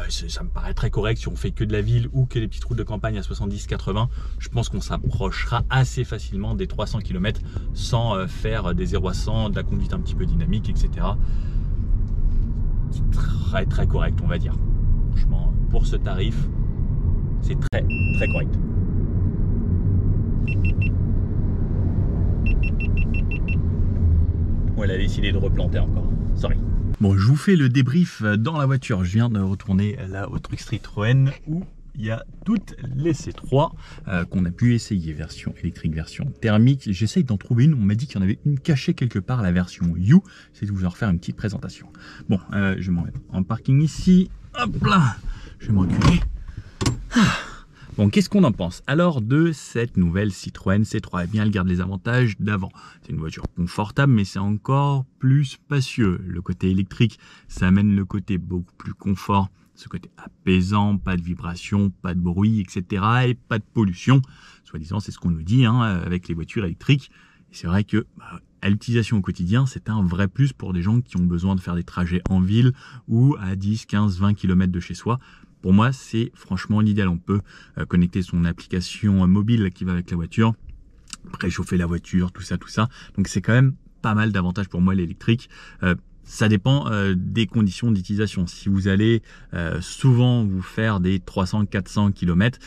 ça me paraît très correct. Si on fait que de la ville ou que les petites routes de campagne à 70-80, je pense qu'on s'approchera assez facilement des 300 km sans faire des 0 à 100, de la conduite un petit peu dynamique, etc. C'est très correct, on va dire. Franchement, pour ce tarif, c'est très correct. Bon, elle a décidé de replanter encore. Sorry. Bon, je vous fais le débrief dans la voiture. Je viens de retourner là au Truck Citroën où il y a toutes les C3 qu'on a pu essayer, version électrique, version thermique. J'essaye d'en trouver une. On m'a dit qu'il y en avait une cachée quelque part, la version U. J'essaie de vous en refaire une petite présentation. Bon, je vais m'en mettre en parking ici. Hop là, je vais me reculer. Bon, qu'est-ce qu'on en pense alors de cette nouvelle Citroën C3? Eh bien, elle garde les avantages d'avant. C'est une voiture confortable, mais c'est encore plus spacieux. Le côté électrique, ça amène le côté beaucoup plus confort, ce côté apaisant, pas de vibration, pas de bruit, etc. et pas de pollution. Soi-disant, c'est ce qu'on nous dit avec les voitures électriques. Et c'est vrai que à l'utilisation au quotidien, c'est un vrai plus pour des gens qui ont besoin de faire des trajets en ville ou à 10, 15, 20 km de chez soi. Pour moi, c'est franchement l'idéal. On peut connecter son application mobile qui va avec la voiture, préchauffer la voiture, tout ça. Donc c'est quand même pas mal d'avantages pour moi l'électrique. Ça dépend des conditions d'utilisation. Si vous allez souvent vous faire des 300-400 km,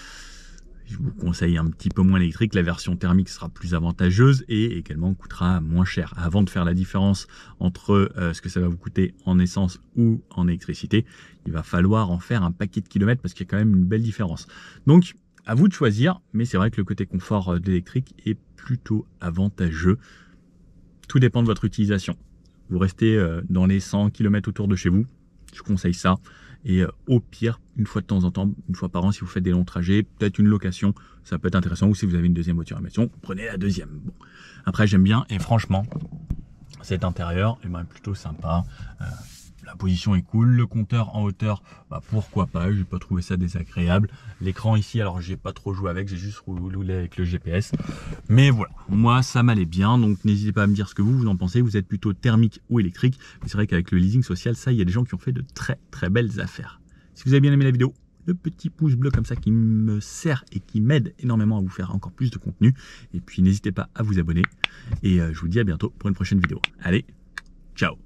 je vous conseille un petit peu moins l'électrique. La version thermique sera plus avantageuse et également coûtera moins cher. Avant de faire la différence entre ce que ça va vous coûter en essence ou en électricité, il va falloir en faire un paquet de kilomètres parce qu'il y a quand même une belle différence. Donc, à vous de choisir, mais c'est vrai que le côté confort de l'électrique est plutôt avantageux. Tout dépend de votre utilisation. Vous restez dans les 100 km autour de chez vous, je conseille ça. Et au pire, une fois de temps en temps, une fois par an, si vous faites des longs trajets, peut-être une location, ça peut être intéressant. Ou si vous avez une deuxième voiture à maison, prenez la deuxième. Bon. Après, j'aime bien et franchement, cet intérieur est plutôt sympa. La position est cool, le compteur en hauteur, pourquoi pas, j'ai pas trouvé ça désagréable. L'écran ici, alors j'ai pas trop joué avec, j'ai juste roulé avec le GPS. Mais voilà, moi ça m'allait bien, donc n'hésitez pas à me dire ce que vous en pensez. Vous êtes plutôt thermique ou électrique, mais c'est vrai qu'avec le leasing social, ça, il y a des gens qui ont fait de très belles affaires. Si vous avez bien aimé la vidéo, le petit pouce bleu comme ça qui me sert et qui m'aide énormément à vous faire encore plus de contenu. Et puis n'hésitez pas à vous abonner. Et je vous dis à bientôt pour une prochaine vidéo. Allez, ciao!